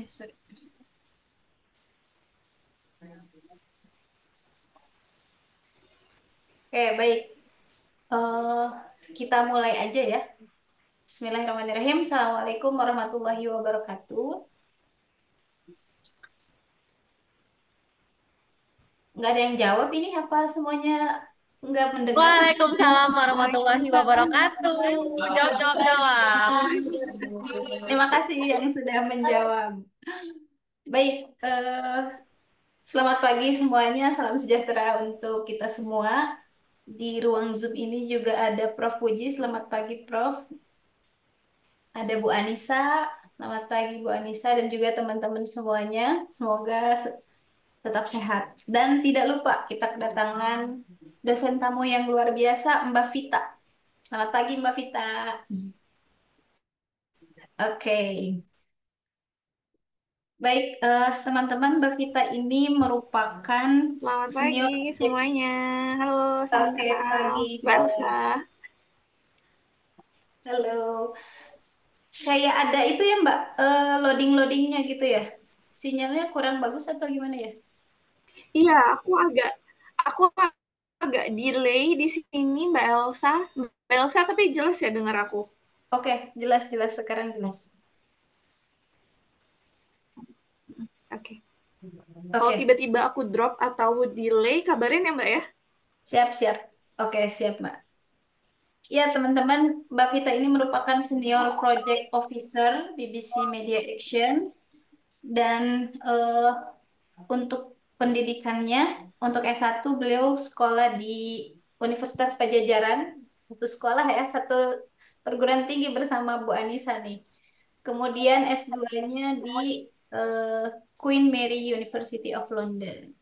Sorry. Oke, baik. Eh, kita mulai aja ya. Bismillahirrahmanirrahim. Assalamualaikum warahmatullahi wabarakatuh. Nggak ada yang jawab ini apa semuanya nggak mendengar? Waalaikumsalam warahmatullahi Waalaikumsalam. wabarakatuh. Jawab, jawab, jawab. Terima kasih yang sudah menjawab. Baik, selamat pagi semuanya. Salam sejahtera untuk kita semua. Di ruang Zoom ini juga ada Prof. Puji. Selamat pagi, Prof. Ada Bu Anissa. Selamat pagi, Bu Anissa, dan juga teman-teman semuanya. Semoga tetap sehat. Dan tidak lupa, kita kedatangan dosen tamu yang luar biasa, Mbak Vita. Selamat pagi, Mbak Vita. Oke. Baik, teman-teman, Mbak Vita ini merupakan Selamat senior. pagi semuanya. Halo, salam Oke, kenal. pagi, Mbak Elsa. Prof. Halo. Kayak ada itu ya, Mbak, loading-loadingnya gitu ya. Sinyalnya kurang bagus atau gimana ya? Iya, aku agak delay di sini Mbak Elsa. Mbak Elsa tapi jelas ya dengar aku. Oke, jelas-jelas sekarang jelas. Oke. Kalau Oke, tiba-tiba aku drop atau delay, kabarin ya Mbak ya. siap-siap. Oke, siap, Mbak. Ya, teman-teman, Mbak Vita ini merupakan Senior Project Officer BBC Media Action dan untuk pendidikannya, untuk S1 beliau sekolah di Universitas Pajajaran, satu sekolah ya, satu perguruan tinggi bersama Bu Anissa nih. Kemudian S2-nya di eh, Queen Mary University of London,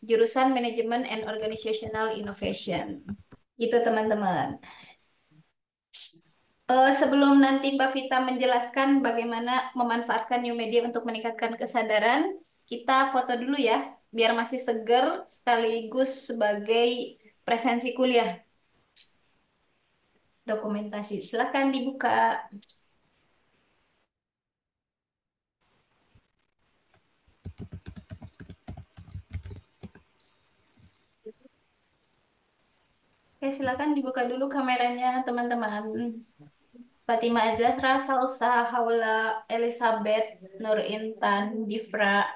jurusan Management and Organizational Innovation. Gitu teman-teman. Sebelum nanti Mbak Vita menjelaskan bagaimana memanfaatkan new media untuk meningkatkan kesadaran, kita foto dulu ya, biar masih seger sekaligus sebagai presensi kuliah dokumentasi. Silahkan dibuka. Oke, silakan dibuka dulu kameranya teman-teman. Fatima Zahra, Salsa, Haula, Elizabeth, Nur Intan, Difra,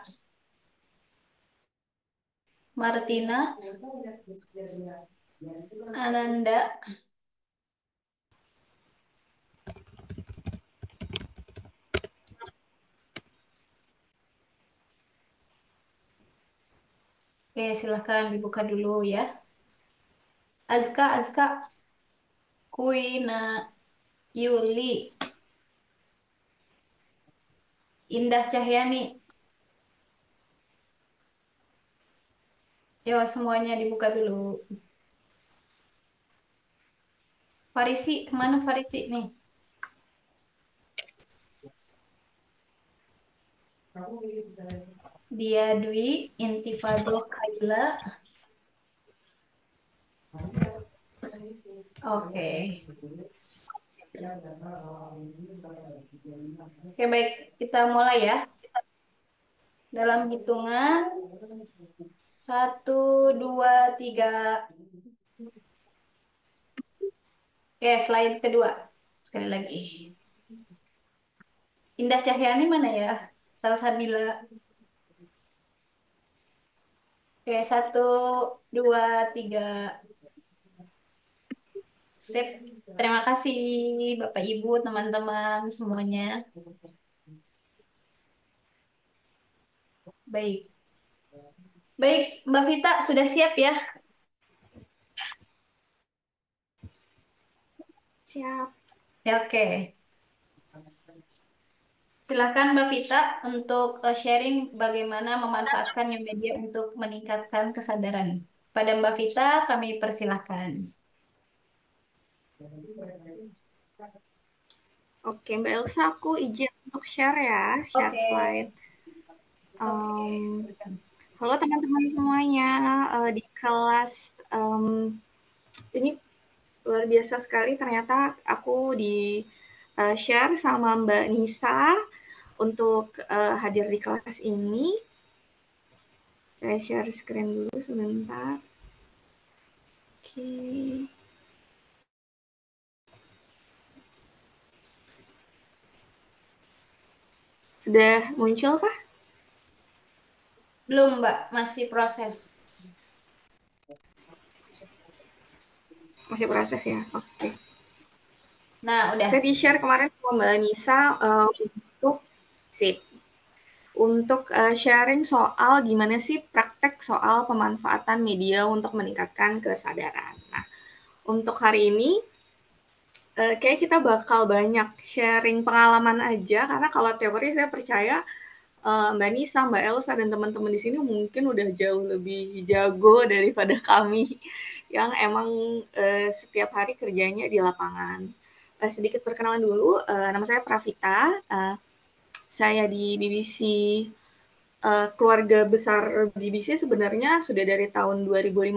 Martina, Ananda. Oke, silahkan dibuka dulu ya. Azka, Azka, Kuina, Yuli, Indah Cahyani. Yo, semuanya dibuka dulu. Farisi, kemana Farisi nih? Dia Dwi, Intifado Kaila. Oke. Oke, baik. Kita mulai ya. Dalam hitungan satu, dua, tiga. Oke, slide kedua. Sekali lagi. Indah Cahyani mana ya? Salsabila. Oke, satu, dua, tiga. Sip. Terima kasih Bapak Ibu, teman-teman semuanya. Baik. Baik, Mbak Vita sudah siap ya? Siap. Ya, oke. Silakan Mbak Vita untuk sharing bagaimana memanfaatkan new media untuk meningkatkan kesadaran. Pada Mbak Vita, kami persilahkan. Oke, Mbak Elsa, aku izin untuk share ya, share Oke, slide. oke, Em, silakan. Halo teman-teman semuanya, di kelas ini luar biasa sekali ternyata aku di share sama Mbak Nisa. Untuk hadir di kelas ini, saya share screen dulu sebentar. Oke. Sudah muncul kah? Belum, Mbak, masih proses. Masih proses ya. Oke. Nah, Saya udah. di-share kemarin sama Mbak Nisa untuk sip. Untuk sharing soal gimana sih praktek soal pemanfaatan media untuk meningkatkan kesadaran. Nah, untuk hari ini kayak kita bakal banyak sharing pengalaman aja karena kalau teori saya percaya Mbak Nisa, Mbak Elsa, dan teman-teman di sini mungkin udah jauh lebih jago daripada kami yang emang setiap hari kerjanya di lapangan. Sedikit perkenalan dulu, nama saya Pravita, saya di BBC, keluarga besar BBC sebenarnya sudah dari tahun 2015,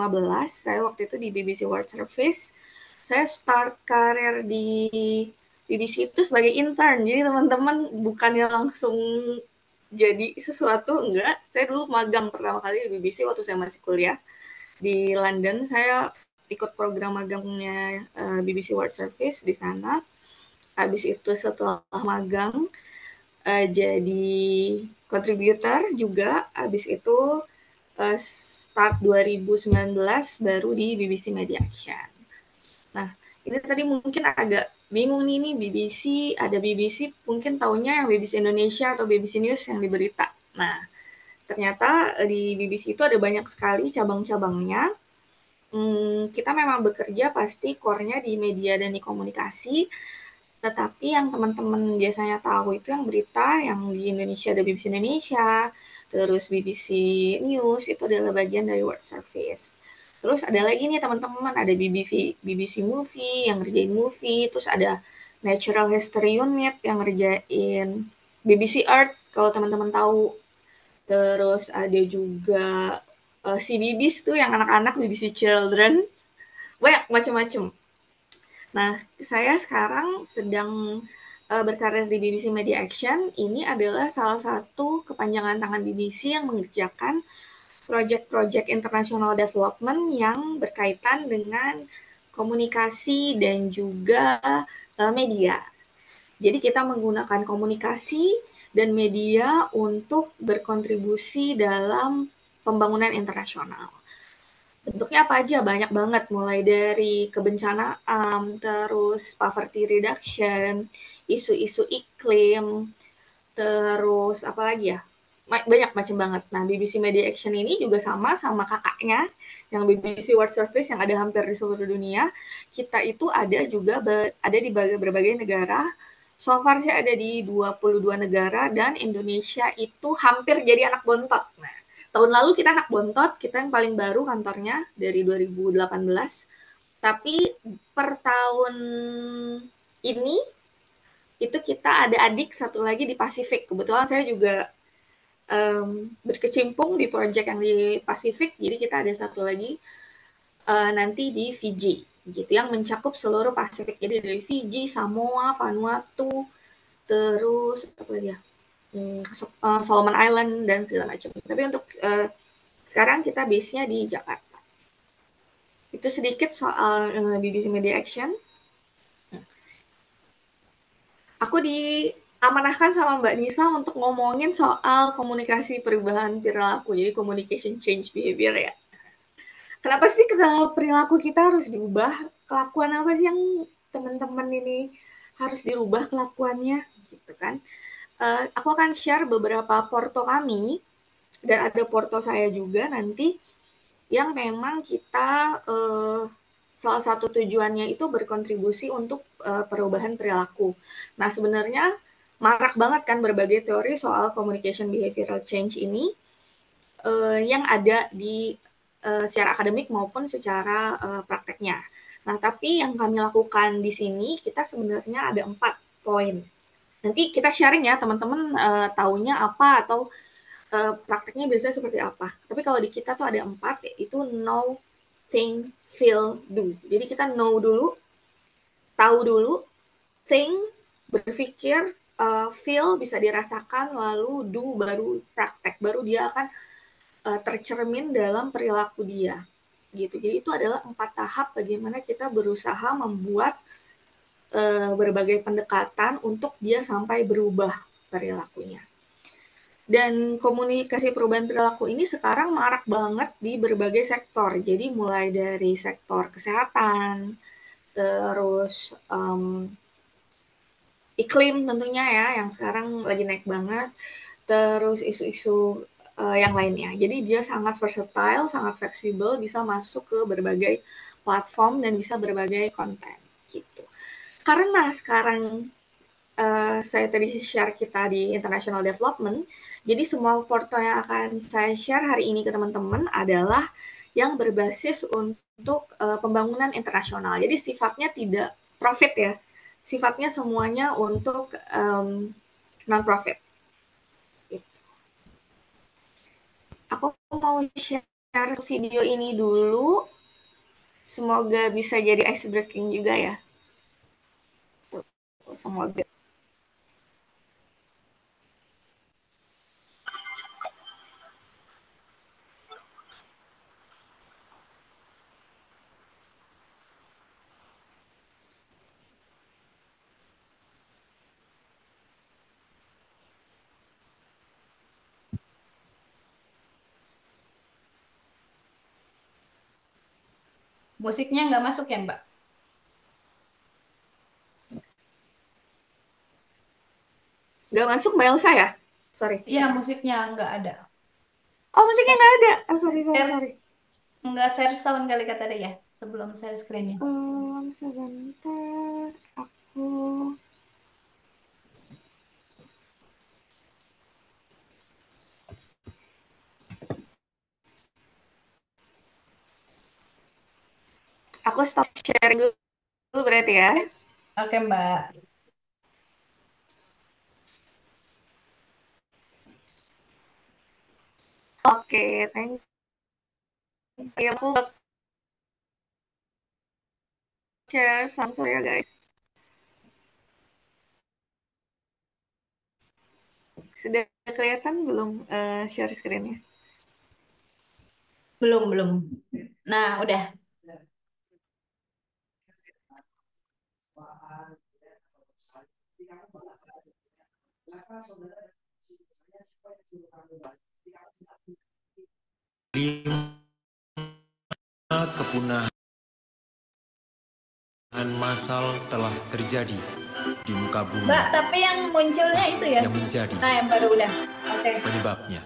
saya waktu itu di BBC World Service, saya start karir di BBC itu sebagai intern, jadi teman-teman bukannya langsung jadi sesuatu, enggak. Saya dulu magang pertama kali di BBC waktu saya masih kuliah di London. Saya ikut program magangnya BBC World Service di sana. Habis itu setelah magang jadi contributor juga. Habis itu start 2019 baru di BBC Media Action. Nah, ini tadi mungkin agak bingung nih BBC, ada BBC mungkin taunya yang BBC Indonesia atau BBC News yang di berita. Nah, ternyata di BBC itu ada banyak sekali cabang-cabangnya. Kita memang bekerja pasti core-nya di media dan di komunikasi, tetapi yang teman-teman biasanya tahu itu yang berita yang di Indonesia ada BBC Indonesia, terus BBC News itu adalah bagian dari World Service. Terus ada lagi nih teman-teman, ada BBC Movie yang ngerjain movie, terus ada Natural History Unit yang ngerjain BBC Earth kalau teman-teman tahu. Terus ada juga CBeebies tuh yang anak-anak BBC Children, banyak macam-macam. Nah, saya sekarang sedang berkarir di BBC Media Action. Ini adalah salah satu kepanjangan tangan BBC yang mengerjakan proyek-proyek international development yang berkaitan dengan komunikasi dan juga media. Jadi kita menggunakan komunikasi dan media untuk berkontribusi dalam pembangunan internasional. Bentuknya apa aja? Banyak banget, mulai dari kebencanaan, terus poverty reduction, isu-isu iklim, terus apa lagi ya? Banyak macam banget. Nah, BBC Media Action ini juga sama kakaknya, yang BBC World Service yang ada hampir di seluruh dunia. Kita itu ada juga ada di berbagai negara. So far saya ada di 22 negara dan Indonesia itu hampir jadi anak bontot. Nah, tahun lalu kita anak bontot, kita yang paling baru kantornya dari 2018. Tapi per tahun ini itu kita ada adik satu lagi di Pasifik. Kebetulan saya juga berkecimpung di proyek yang di Pasifik, jadi kita ada satu lagi nanti di Fiji, gitu yang mencakup seluruh Pasifik. Jadi dari Fiji, Samoa, Vanuatu, terus apa lagi ya, Solomon Island dan segala macam. Tapi untuk sekarang kita base-nya di Jakarta. Itu sedikit soal BBC Media Action. Aku diamanahkan sama Mbak Nisa untuk ngomongin soal komunikasi perubahan perilaku, jadi communication change behavior ya. Kenapa sih perilaku kita harus diubah? Kelakuan apa sih yang teman-teman ini harus dirubah kelakuannya, gitu kan? Aku akan share beberapa porto kami dan ada porto saya juga nanti yang memang kita salah satu tujuannya itu berkontribusi untuk perubahan perilaku. Nah, sebenarnya marak banget kan berbagai teori soal communication behavioral change ini yang ada di secara akademik maupun secara prakteknya. Nah, tapi yang kami lakukan di sini kita sebenarnya ada 4 poin. Nanti kita sharing ya teman-teman taunya apa atau prakteknya biasanya seperti apa. Tapi kalau di kita tuh ada 4, yaitu know, think, feel, do. Jadi kita know dulu, tahu dulu, think, berpikir, feel bisa dirasakan, lalu do baru praktek, baru dia akan tercermin dalam perilaku dia gitu. Jadi itu adalah 4 tahap bagaimana kita berusaha membuat berbagai pendekatan untuk dia sampai berubah perilakunya. Dan komunikasi perubahan perilaku ini sekarang marak banget di berbagai sektor. Jadi mulai dari sektor kesehatan, terus iklim tentunya ya, yang sekarang lagi naik banget, terus isu-isu yang lainnya. Jadi dia sangat versatile, sangat fleksibel, bisa masuk ke berbagai platform dan bisa berbagai konten gitu. Karena sekarang saya tadi share kita di international development, jadi semua porto yang akan saya share hari ini ke teman-teman adalah yang berbasis untuk pembangunan internasional. Jadi sifatnya tidak profit ya, sifatnya semuanya untuk non-profit. Aku mau share video ini dulu, semoga bisa jadi ice breaking juga ya. Semoga. Musiknya nggak masuk ya, Mbak? Gak masuk Mbak Elsa ya? Sorry. Iya, musiknya nggak ada. Oh, musiknya nggak ada. Oh, sorry, sorry, Share, sorry. nggak share sound kali kata dia ya, sebelum share screen-nya. Sebentar. Aku... Aku stop sharing dulu berarti ya. Oke, Mbak. Oke, thank you. Aku share sama ya guys. Sudah kelihatan belum share screen-nya? Belum, belum. Nah, udah. Kepunahan massal telah terjadi di muka bumi. Mbak, tapi yang munculnya itu ya. Yang menjadi Nah, yang baru udah. Oke. penyebabnya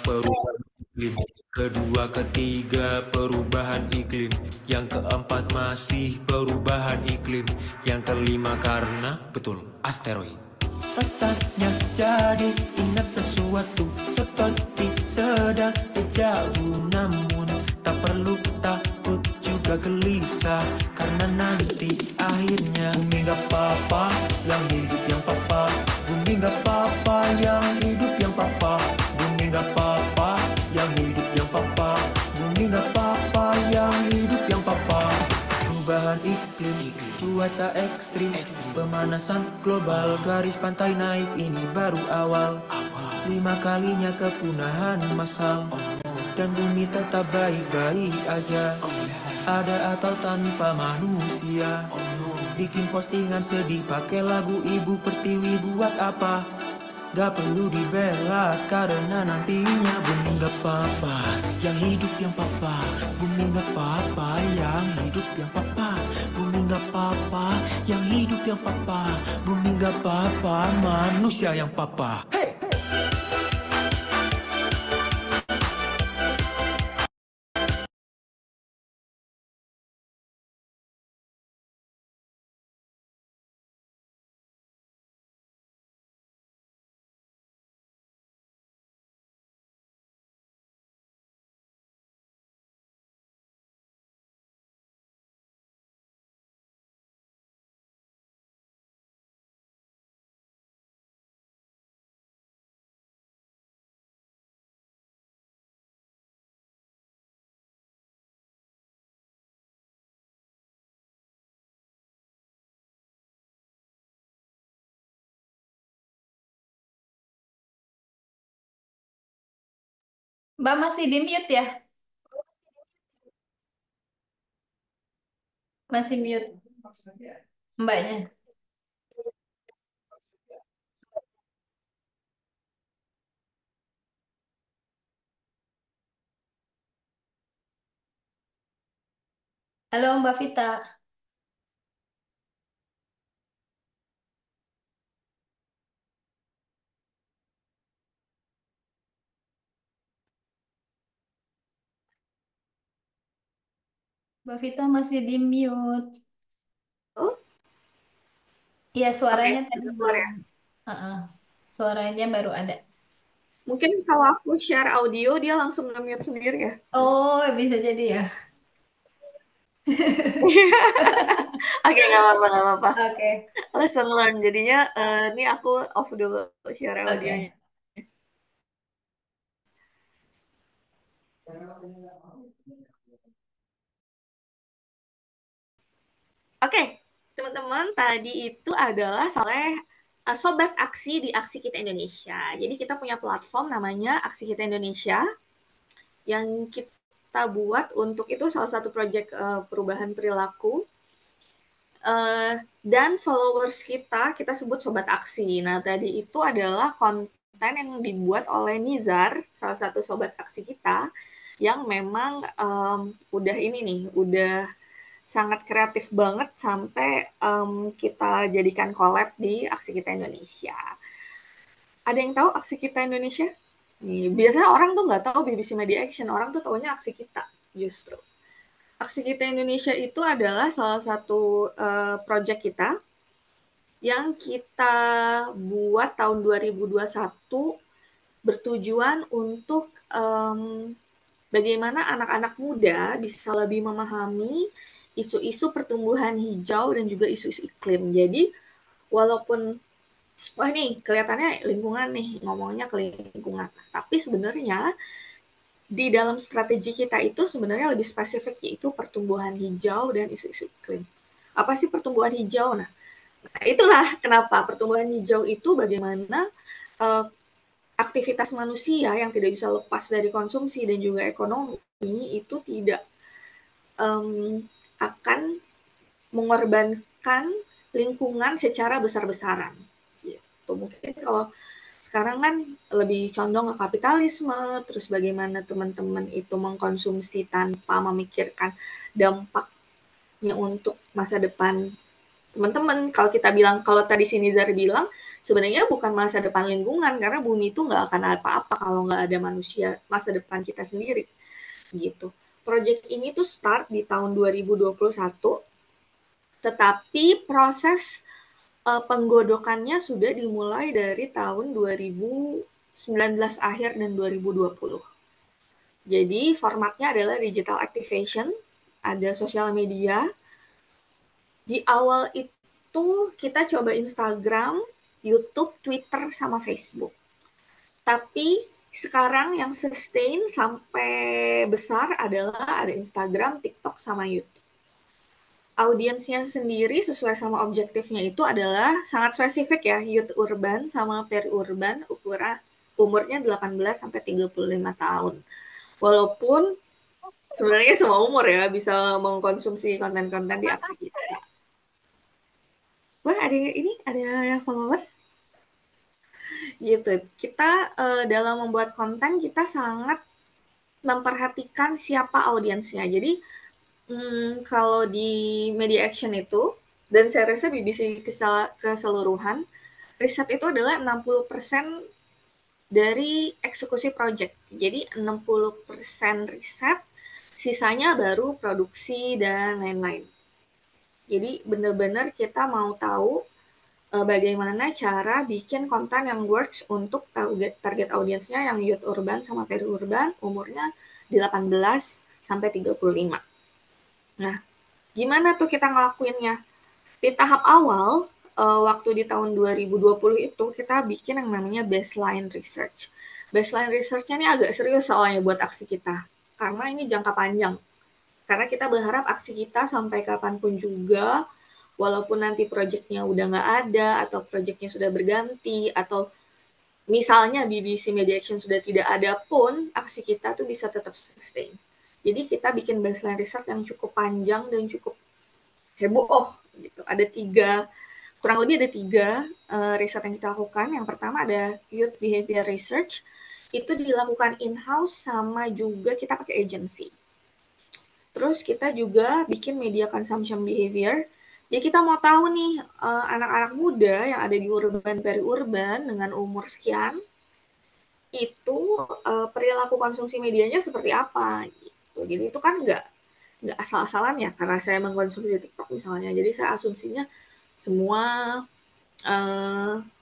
perubahan iklim, kedua ketiga perubahan iklim, yang keempat masih perubahan iklim, yang kelima karena betul asteroid. Rasanya jadi ingat sesuatu seperti sedang dejavu, namun tak perlu takut juga gelisah, karena nanti akhirnya bumi gak apa-apa, yang hidup yang papa. Bumi gak apa-apa, yang hidup yang papa. Bumi gak apa-apa, yang hidup yang papa. Bumi gak apa-apa, yang hidup yang papa. Perubahan iklim, cuaca ekstrim, pemanasan global, garis pantai naik, ini baru awal. 5 kalinya kepunahan massal, dan bumi tetap baik-baik aja. Ada atau tanpa manusia, bikin postingan sedih pakai lagu Ibu Pertiwi, buat apa? Gak perlu dibela karena nantinya bumi gak apa-apa, yang hidup yang papa. Bumi gak apa-apa, yang hidup yang papa. Bumi gak apa-apa, yang hidup yang papa. Bumi gak apa-apa, manusia yang papa. Hey! Mbak masih di mute ya? Masih mute mbaknya. Halo Mbak Vita. Mbak Vita masih di mute. Oh, Iya, oke, suaranya tadi udah keluar belum. ya. Heeh. Suaranya baru ada. Mungkin kalau aku share audio, dia langsung nge-mute sendiri ya. Oh, bisa jadi ya. Oke, nggak apa-apa, nggak apa-apa. Oke, Lesson learn. Jadinya ini aku off dulu share audionya. oke. Oke, teman-teman, tadi itu adalah oleh Sobat Aksi di Aksi Kita Indonesia. Jadi kita punya platform namanya Aksi Kita Indonesia yang kita buat untuk itu salah satu proyek perubahan perilaku. Dan followers kita sebut Sobat Aksi. Nah, tadi itu adalah konten yang dibuat oleh Nizar, salah satu Sobat Aksi kita, yang memang udah ini nih, udah sangat kreatif banget sampai kita jadikan collab di Aksi Kita Indonesia. Ada yang tahu Aksi Kita Indonesia? Nih, biasanya orang tuh nggak tahu BBC Media Action, orang tuh taunya Aksi Kita justru. Aksi Kita Indonesia itu adalah salah satu project kita yang kita buat tahun 2021 bertujuan untuk bagaimana anak-anak muda bisa lebih memahami isu-isu pertumbuhan hijau dan juga isu-isu iklim. Jadi walaupun wah nih kelihatannya lingkungan nih ngomongnya ke lingkungan, tapi sebenarnya di dalam strategi kita itu sebenarnya lebih spesifik yaitu pertumbuhan hijau dan isu-isu iklim. Apa sih pertumbuhan hijau? Nah, itulah kenapa pertumbuhan hijau itu bagaimana uh, aktivitas manusia yang tidak bisa lepas dari konsumsi dan juga ekonomi itu tidak akan mengorbankan lingkungan secara besar-besaran. Gitu. Mungkin kalau sekarang kan lebih condong ke kapitalisme, terus bagaimana teman-teman itu mengkonsumsi tanpa memikirkan dampaknya untuk masa depan teman-teman. Kalau kita bilang, kalau tadi si Nizar bilang, sebenarnya bukan masa depan lingkungan, karena bumi itu nggak akan apa-apa kalau nggak ada manusia, masa depan kita sendiri. Gitu. Project ini tuh start di tahun 2021, tetapi proses penggodokannya sudah dimulai dari tahun 2019 akhir dan 2020. Jadi formatnya adalah digital activation, ada sosial media. Di awal itu kita coba Instagram, YouTube, Twitter, sama Facebook. Tapi sekarang yang sustain sampai besar adalah ada Instagram, TikTok, sama YouTube. Audiensnya sendiri sesuai sama objektifnya itu adalah sangat spesifik ya, youth urban sama peri-urban, umurnya 18 sampai 35 tahun. Walaupun sebenarnya semua umur ya bisa mengkonsumsi konten-konten di aksi kita. Wah, ada followers gitu. Kita dalam membuat konten kita sangat memperhatikan siapa audiensnya. Jadi kalau di media action itu, dan saya rasa BBC keseluruhan, riset itu adalah 60% dari eksekusi project. Jadi 60% riset, sisanya baru produksi dan lain-lain. Jadi benar-benar kita mau tahu bagaimana cara bikin konten yang works untuk target audiensnya yang youth urban sama peri-urban, umurnya 18 sampai 35. Nah, gimana tuh kita ngelakuinnya? Di tahap awal, waktu di tahun 2020 itu kita bikin yang namanya baseline research. Baseline research-nya ini agak serius soalnya buat aksi kita, karena ini jangka panjang. Karena kita berharap aksi kita sampai kapanpun juga, walaupun nanti proyeknya udah nggak ada, atau proyeknya sudah berganti, atau misalnya BBC Media Action sudah tidak ada pun, aksi kita tuh bisa tetap sustain. Jadi kita bikin baseline research yang cukup panjang dan cukup heboh gitu. Kurang lebih ada tiga riset yang kita lakukan. Yang pertama ada Youth Behavior Research, itu dilakukan in-house sama juga kita pakai agency. Terus kita juga bikin media consumption behavior. Jadi kita mau tahu nih anak-anak muda yang ada di urban peri-urban dengan umur sekian itu perilaku konsumsi medianya seperti apa gitu. Jadi itu kan nggak asal-asalan ya, karena saya mengkonsumsi TikTok misalnya. Jadi saya asumsinya semua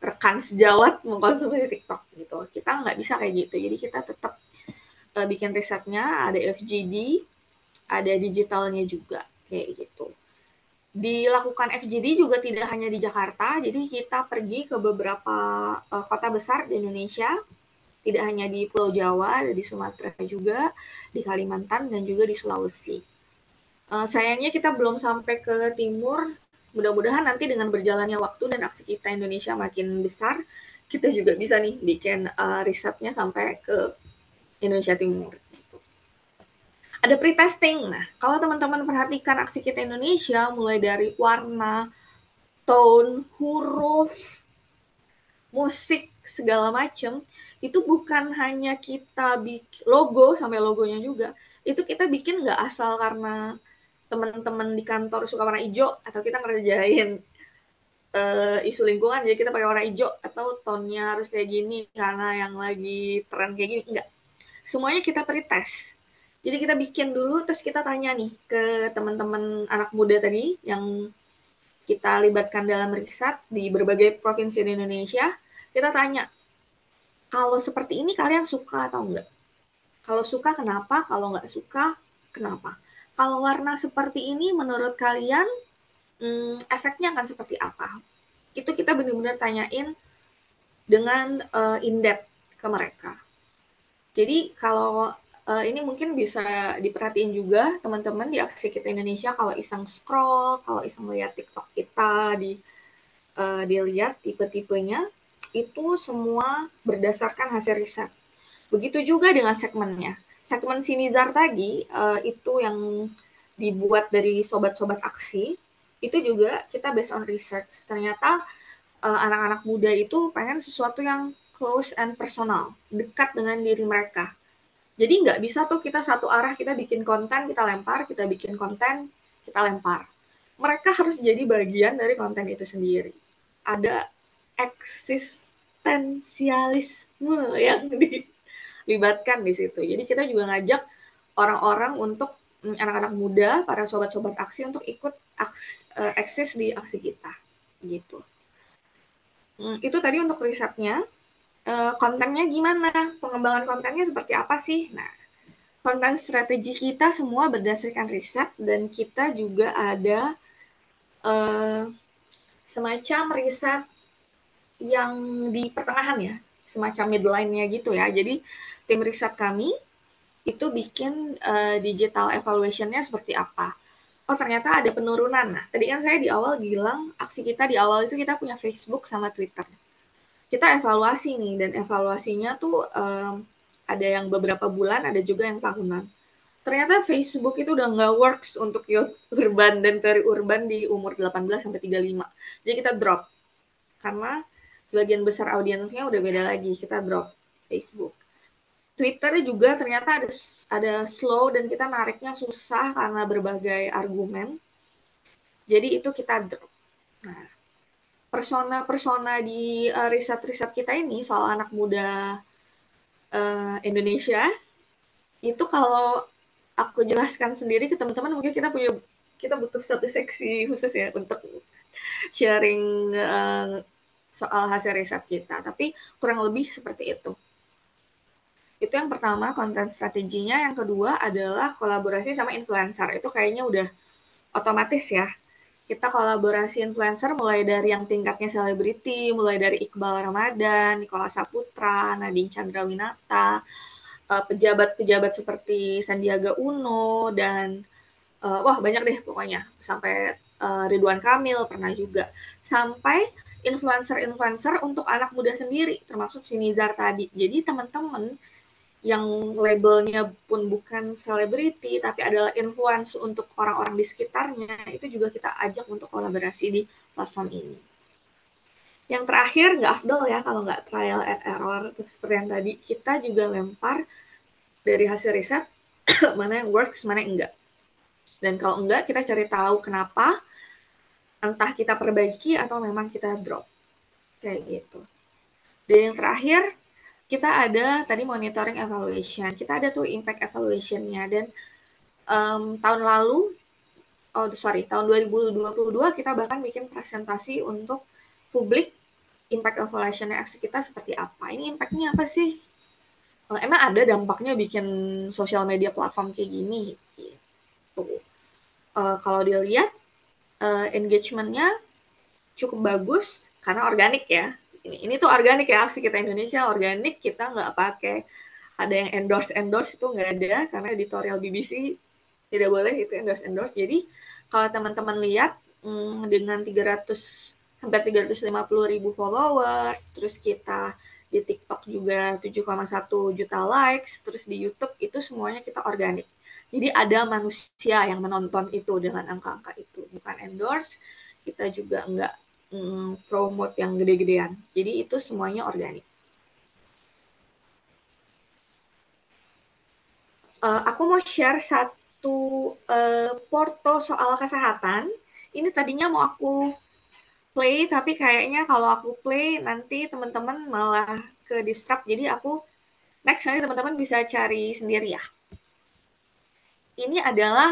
rekan sejawat mengkonsumsi TikTok gitu. Kita nggak bisa kayak gitu. Jadi kita tetap bikin risetnya, ada FGD, ada digitalnya juga kayak gitu. Dilakukan FGD juga tidak hanya di Jakarta, jadi kita pergi ke beberapa kota besar di Indonesia, tidak hanya di Pulau Jawa, ada di Sumatera juga, di Kalimantan, dan juga di Sulawesi. Sayangnya kita belum sampai ke timur, mudah-mudahan nanti dengan berjalannya waktu dan aksi kita Indonesia makin besar, kita juga bisa nih bikin risetnya sampai ke Indonesia Timur. Ada pre-testing. Nah, kalau teman-teman perhatikan aksi kita Indonesia, mulai dari warna, tone, huruf, musik, segala macam, itu bukan hanya kita bikin logo, sampai logonya juga, itu kita bikin nggak asal karena teman-teman di kantor suka warna hijau, atau kita ngerjain isu lingkungan, jadi kita pakai warna hijau, atau tone-nya harus kayak gini, karena yang lagi tren kayak gini, enggak. Semuanya kita pre-test. Jadi kita bikin dulu, terus kita tanya nih ke teman-teman anak muda tadi yang kita libatkan dalam riset di berbagai provinsi di Indonesia. Kita tanya, kalau seperti ini kalian suka atau enggak? Kalau suka kenapa? Kalau enggak suka kenapa? Kalau warna seperti ini menurut kalian efeknya akan seperti apa? Itu kita benar-benar tanyain dengan in-depth ke mereka. Jadi kalau ini mungkin bisa diperhatiin juga teman-teman di aksi kita Indonesia, kalau iseng scroll, kalau iseng lihat TikTok kita, dilihat tipe-tipenya, itu semua berdasarkan hasil riset. Begitu juga dengan segmennya. Segmen Sinizar tadi, itu yang dibuat dari sobat-sobat aksi, itu juga kita based on research. Ternyata anak-anak muda itu pengen sesuatu yang close and personal, dekat dengan diri mereka. Jadi nggak bisa tuh kita satu arah, kita bikin konten, kita lempar, kita bikin konten, kita lempar. Mereka harus jadi bagian dari konten itu sendiri. Ada eksistensialisme yang dilibatkan di situ. Jadi kita juga ngajak orang-orang untuk anak-anak muda, para sobat-sobat aksi untuk ikut eksis di aksi kita. Gitu. Itu tadi untuk risetnya. Kontennya gimana? Pengembangan kontennya seperti apa sih? Nah, konten strategi kita semua berdasarkan riset, dan kita juga ada semacam riset yang di pertengahan ya, semacam midline-nya gitu ya. Jadi tim riset kami itu bikin digital evaluation-nya seperti apa. Oh, ternyata ada penurunan. Nah, tadi kan saya di awal bilang aksi kita di awal itu kita punya Facebook sama Twitter. Kita evaluasi nih, dan evaluasinya tuh ada yang beberapa bulan, ada juga yang tahunan. Ternyata Facebook itu udah nggak works untuk youth urban dan peri-urban di umur 18-35. Jadi kita drop. Karena sebagian besar audiensnya udah beda lagi, kita drop Facebook. Twitter juga ternyata ada slow, dan kita nariknya susah karena berbagai argumen. Jadi itu kita drop. Nah, persona di riset-riset kita ini soal anak muda Indonesia, itu kalau aku jelaskan sendiri ke teman-teman, mungkin kita butuh satu seksi khusus ya untuk sharing soal hasil riset kita. Tapi kurang lebih seperti itu. Itu yang pertama, konten strateginya. Yang kedua adalah kolaborasi sama influencer. Itu kayaknya udah otomatis ya. Kita kolaborasi influencer mulai dari yang tingkatnya selebriti, mulai dari Iqbal Ramadan, Nicholas Saputra, Nadine Chandrawinata, pejabat-pejabat seperti Sandiaga Uno, dan wah banyak deh pokoknya, sampai Ridwan Kamil pernah juga, sampai influencer-influencer untuk anak muda sendiri, termasuk si Nizar tadi. Jadi teman-teman yang labelnya pun bukan selebriti, tapi adalah influence untuk orang-orang di sekitarnya, itu juga kita ajak untuk kolaborasi di platform ini. Yang terakhir, nggak afdol ya kalau nggak trial and error. Seperti yang tadi, kita juga lempar dari hasil riset, mana yang works, mana yang enggak. Dan kalau enggak, kita cari tahu kenapa, entah kita perbaiki atau memang kita drop. Kayak gitu. Dan yang terakhir, kita ada tadi monitoring evaluation. Kita ada tuh impact evaluation-nya. Dan tahun 2022 kita bahkan bikin presentasi untuk publik impact evaluation aksi kita seperti apa. Ini impact-nya apa sih? Emang ada dampaknya bikin sosial media platform kayak gini? Gitu. Kalau dilihat engagement-nya cukup bagus karena organik ya. Ini tuh organik ya, aksi kita Indonesia organik, kita nggak pakai ada yang endorse itu nggak ada karena editorial BBC tidak boleh itu endorse. Jadi kalau teman-teman lihat dengan hampir 350.000 followers, terus kita di TikTok juga 7,1 juta likes, terus di YouTube itu semuanya kita organik. Jadi ada manusia yang menonton itu dengan angka-angka itu, bukan endorse, kita juga nggak promote yang gede-gedean. Jadi itu semuanya organik. Aku mau share satu porto soal kesehatan. Ini tadinya mau aku play, tapi kayaknya kalau aku play nanti teman-teman malah ke disrupt. Jadi aku next nanti teman-teman bisa cari sendiri ya. Ini adalah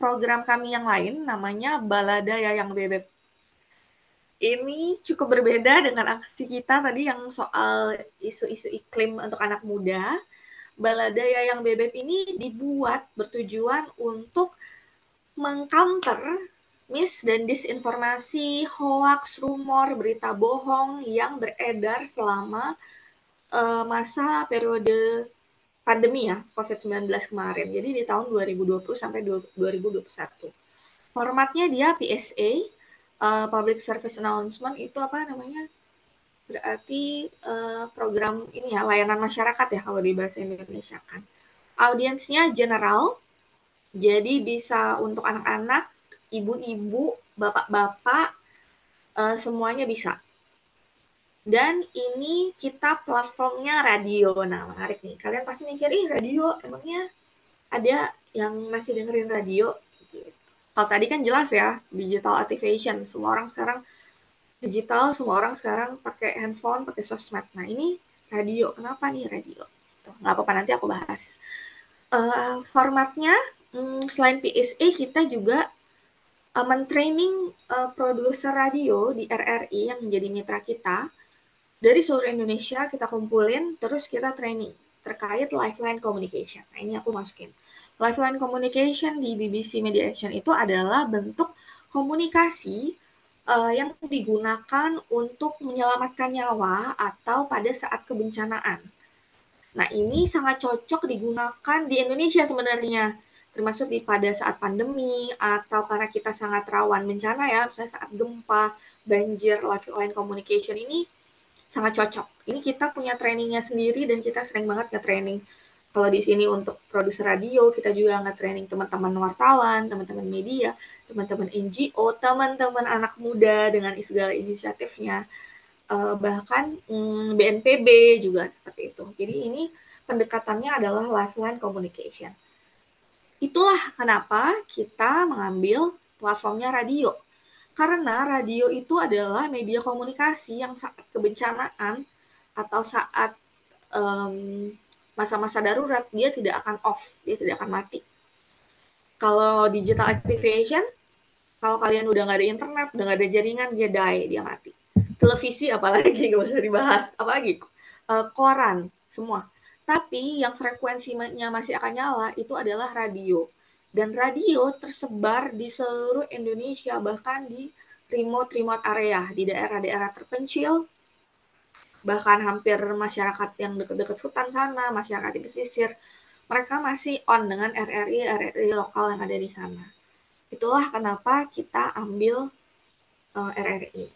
program kami yang lain, namanya Balada Yayang Bebek. Ini cukup berbeda dengan aksi kita tadi yang soal isu-isu iklim untuk anak muda. Balada Yayang Bebek ini dibuat bertujuan untuk mengcounter mis dan disinformasi, hoax, rumor, berita bohong yang beredar selama masa periode pandemi ya, COVID-19 kemarin. Jadi di tahun 2020 sampai 2021. Formatnya dia PSA, Public Service Announcement, itu apa namanya? Berarti program ini ya, layanan masyarakat ya kalau di bahasa Indonesia kan. Audiensnya general, jadi bisa untuk anak-anak, ibu-ibu, bapak-bapak, semuanya bisa. Dan ini kita platformnya radio. Nah, menarik nih. Kalian pasti mikir, radio emangnya ada yang masih dengerin radio? Gitu. Kalau tadi kan jelas ya, digital activation. Semua orang sekarang digital, semua orang sekarang pakai handphone, pakai sosmed. Nah, ini radio. Kenapa nih radio? Nggak apa-apa, nanti aku bahas. Formatnya, selain PSA, kita juga mentraining produser radio di RRI yang menjadi mitra kita. Dari seluruh Indonesia kita kumpulin, terus kita training terkait lifeline communication. Nah, ini aku masukin. Lifeline communication di BBC Media Action itu adalah bentuk komunikasi yang digunakan untuk menyelamatkan nyawa atau pada saat kebencanaan. Nah, ini sangat cocok digunakan di Indonesia sebenarnya, termasuk pada saat pandemi atau karena kita sangat rawan bencana ya, misalnya saat gempa, banjir, lifeline communication ini sangat cocok. Ini kita punya trainingnya sendiri dan kita sering banget nge-training. Kalau di sini untuk produser radio, kita juga nge-training teman-teman wartawan, teman-teman media, teman-teman NGO, teman-teman anak muda dengan segala inisiatifnya. Bahkan BNPB juga seperti itu. Jadi ini pendekatannya adalah lifeline communication. Itulah kenapa kita mengambil platformnya radio. Karena radio itu adalah media komunikasi yang saat kebencanaan atau saat masa-masa darurat, dia tidak akan off, dia tidak akan mati. Kalau digital activation, kalau kalian udah nggak ada internet, udah nggak ada jaringan, dia die, dia mati. Televisi apalagi, nggak usah dibahas. Apalagi koran, semua. Tapi yang frekuensinya masih akan nyala, itu adalah radio. Dan radio tersebar di seluruh Indonesia, bahkan di remote area, di daerah-daerah terpencil, bahkan hampir masyarakat yang dekat-dekat hutan sana, masyarakat di pesisir, mereka masih on dengan RRI lokal yang ada di sana. Itulah kenapa kita ambil RRI.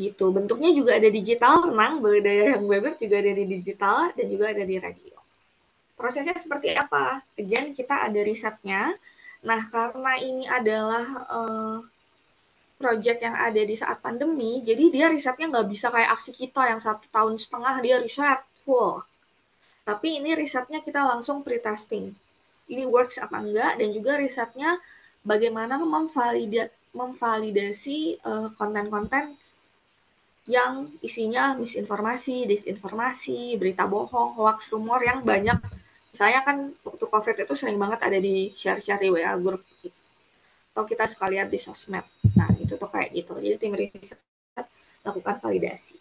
Gitu. Bentuknya juga ada digital, tenang, Budaya yang Bebek juga ada di digital dan juga ada di radio. Prosesnya seperti apa? Again, kita ada risetnya. Nah, karena ini adalah project yang ada di saat pandemi, jadi dia risetnya nggak bisa kayak aksi kita yang 1,5 tahun dia riset full. Tapi ini risetnya kita langsung pre-testing. Ini works apa enggak, dan juga risetnya bagaimana memvalidasi konten-konten yang isinya misinformasi, disinformasi, berita bohong, hoax, rumor yang banyak. Misalnya kan waktu COVID itu sering banget ada di share-share di WA group gitu. Atau kita suka lihat di sosmed. Nah, itu tuh kayak gitu. Jadi tim riset lakukan validasi.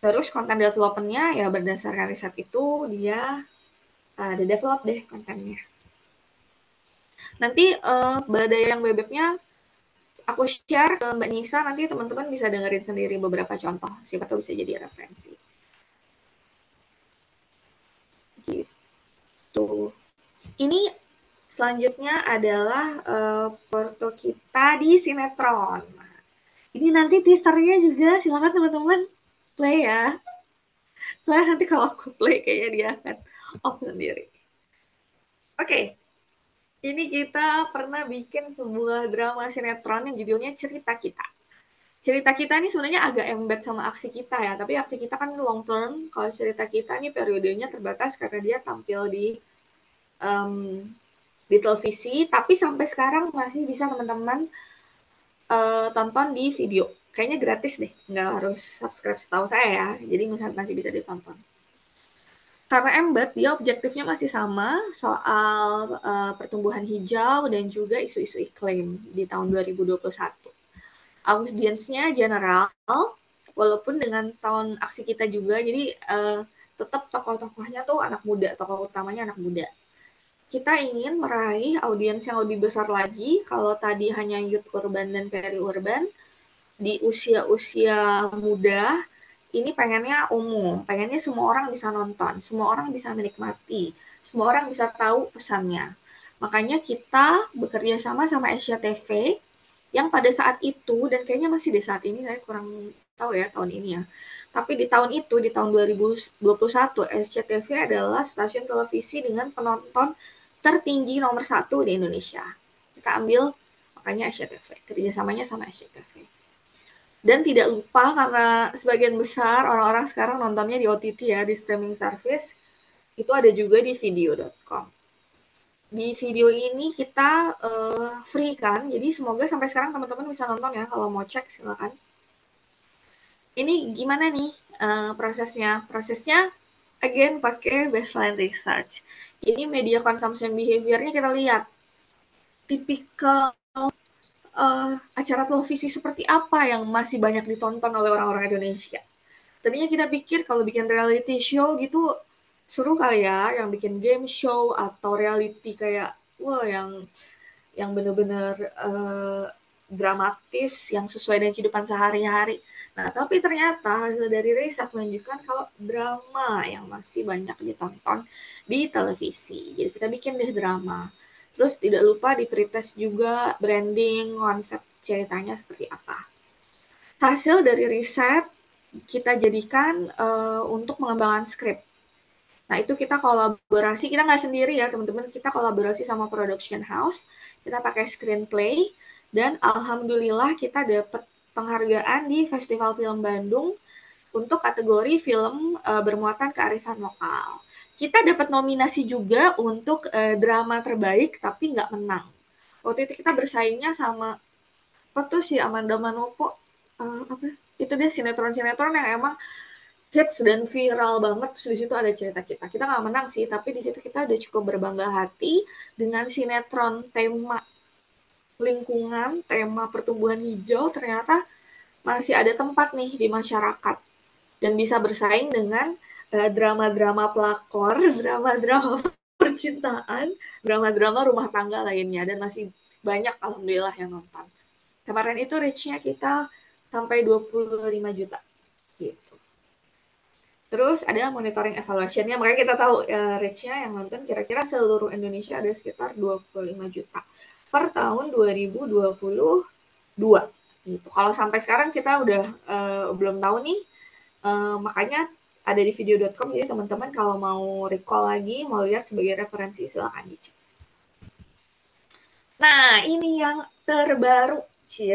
Terus konten development-nya ya berdasarkan riset itu dia ada develop deh kontennya. Nanti Budaya yang Bebeknya aku share ke Mbak Nisa, nanti teman-teman bisa dengerin sendiri beberapa contoh. Siapa tahu bisa jadi referensi. Gitu. Ini selanjutnya adalah foto kita di sinetron. Nah, ini nanti teasernya juga, silakan teman-teman play ya. Soalnya nanti kalau aku play kayaknya dia akan off sendiri. Oke, ini kita pernah bikin sebuah drama sinetron yang judulnya Cerita Kita. Cerita Kita ini sebenarnya agak embed sama aksi kita ya, tapi aksi kita kan long term. Kalau Cerita Kita ini periodenya terbatas karena dia tampil di televisi, tapi sampai sekarang masih bisa teman-teman tonton di video. Kayaknya gratis deh, nggak harus subscribe setahu saya ya, jadi masih bisa ditonton. Karena embed, dia objektifnya masih sama soal pertumbuhan hijau dan juga isu-isu iklim di tahun 2021. Audiensnya general, walaupun dengan tahun aksi kita juga, jadi tetap tokoh-tokohnya tuh anak muda, tokoh utamanya anak muda. Kita ingin meraih audiens yang lebih besar lagi. Kalau tadi hanya youth urban dan peri-urban, di usia-usia muda, ini pengennya umum, pengennya semua orang bisa nonton, semua orang bisa menikmati, semua orang bisa tahu pesannya. Makanya kita bekerja sama Asia TV, yang pada saat itu, dan kayaknya masih di saat ini, saya kurang tahu ya tahun ini ya. Tapi di tahun itu, di tahun 2021, SCTV adalah stasiun televisi dengan penonton tertinggi nomor 1 di Indonesia. Kita ambil makanya SCTV, kerjasamanya sama SCTV. Dan tidak lupa karena sebagian besar orang-orang sekarang nontonnya di OTT ya, di streaming service, itu ada juga di video.com. Di video ini kita free kan, jadi semoga sampai sekarang teman-teman bisa nonton ya, kalau mau cek silakan. Ini gimana nih prosesnya? Prosesnya again pakai baseline research. Ini media consumption behavior-nya kita lihat. Tipikal acara televisi seperti apa yang masih banyak ditonton oleh orang-orang Indonesia. Tadinya kita pikir kalau bikin reality show gitu seru kali ya, yang bikin game show atau reality kayak wah yang benar-benar dramatis yang sesuai dengan kehidupan sehari-hari. Nah, tapi ternyata hasil dari riset menunjukkan kalau drama yang masih banyak ditonton di televisi. Jadi kita bikin deh drama. Terus tidak lupa di pretest juga branding, konsep ceritanya seperti apa. Hasil dari riset kita jadikan untuk mengembangkan skrip. Nah, itu kita kolaborasi, kita nggak sendiri ya teman-teman, kita kolaborasi sama production house, kita pakai screenplay, dan alhamdulillah kita dapat penghargaan di Festival Film Bandung untuk kategori film bermuatan kearifan lokal. Kita dapat nominasi juga untuk drama terbaik, tapi nggak menang. Waktu itu kita bersaingnya sama apa tuh si Amanda Manopo, itu deh sinetron-sinetron yang emang hits dan viral banget. Terus di situ ada cerita kita. Kita nggak menang sih, tapi di situ kita udah cukup berbangga hati dengan sinetron tema lingkungan, tema pertumbuhan hijau. Ternyata masih ada tempat nih di masyarakat dan bisa bersaing dengan drama-drama pelakor, drama-drama percintaan, drama-drama rumah tangga lainnya, dan masih banyak alhamdulillah yang nonton. Kemarin itu reach-nya kita sampai 25 juta gitu. Terus ada monitoring evaluation-nya, makanya kita tahu reach-nya yang nonton kira-kira seluruh Indonesia ada sekitar 25 juta per tahun 2022. gitu. Kalau sampai sekarang kita udah belum tahu nih, makanya ada di video.com, jadi teman-teman kalau mau recall lagi, mau lihat sebagai referensi, silakan dicek. Nah, ini yang terbaru.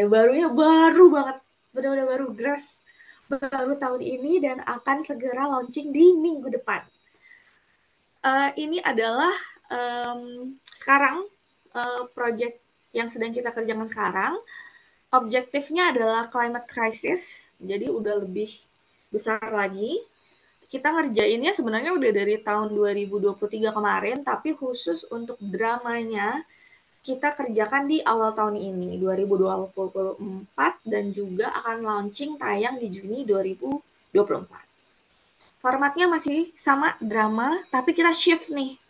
Barunya baru banget. Benar-benar baru, grass. Baru tahun ini dan akan segera launching di minggu depan. Ini adalah sekarang project yang sedang kita kerjakan sekarang. Objektifnya adalah climate crisis, jadi udah lebih besar lagi. Kita ngerjainnya sebenarnya udah dari tahun 2023 kemarin, tapi khusus untuk dramanya kita kerjakan di awal tahun ini, 2024, dan juga akan launching tayang di Juni 2024. Formatnya masih sama, drama, tapi kita shift nih.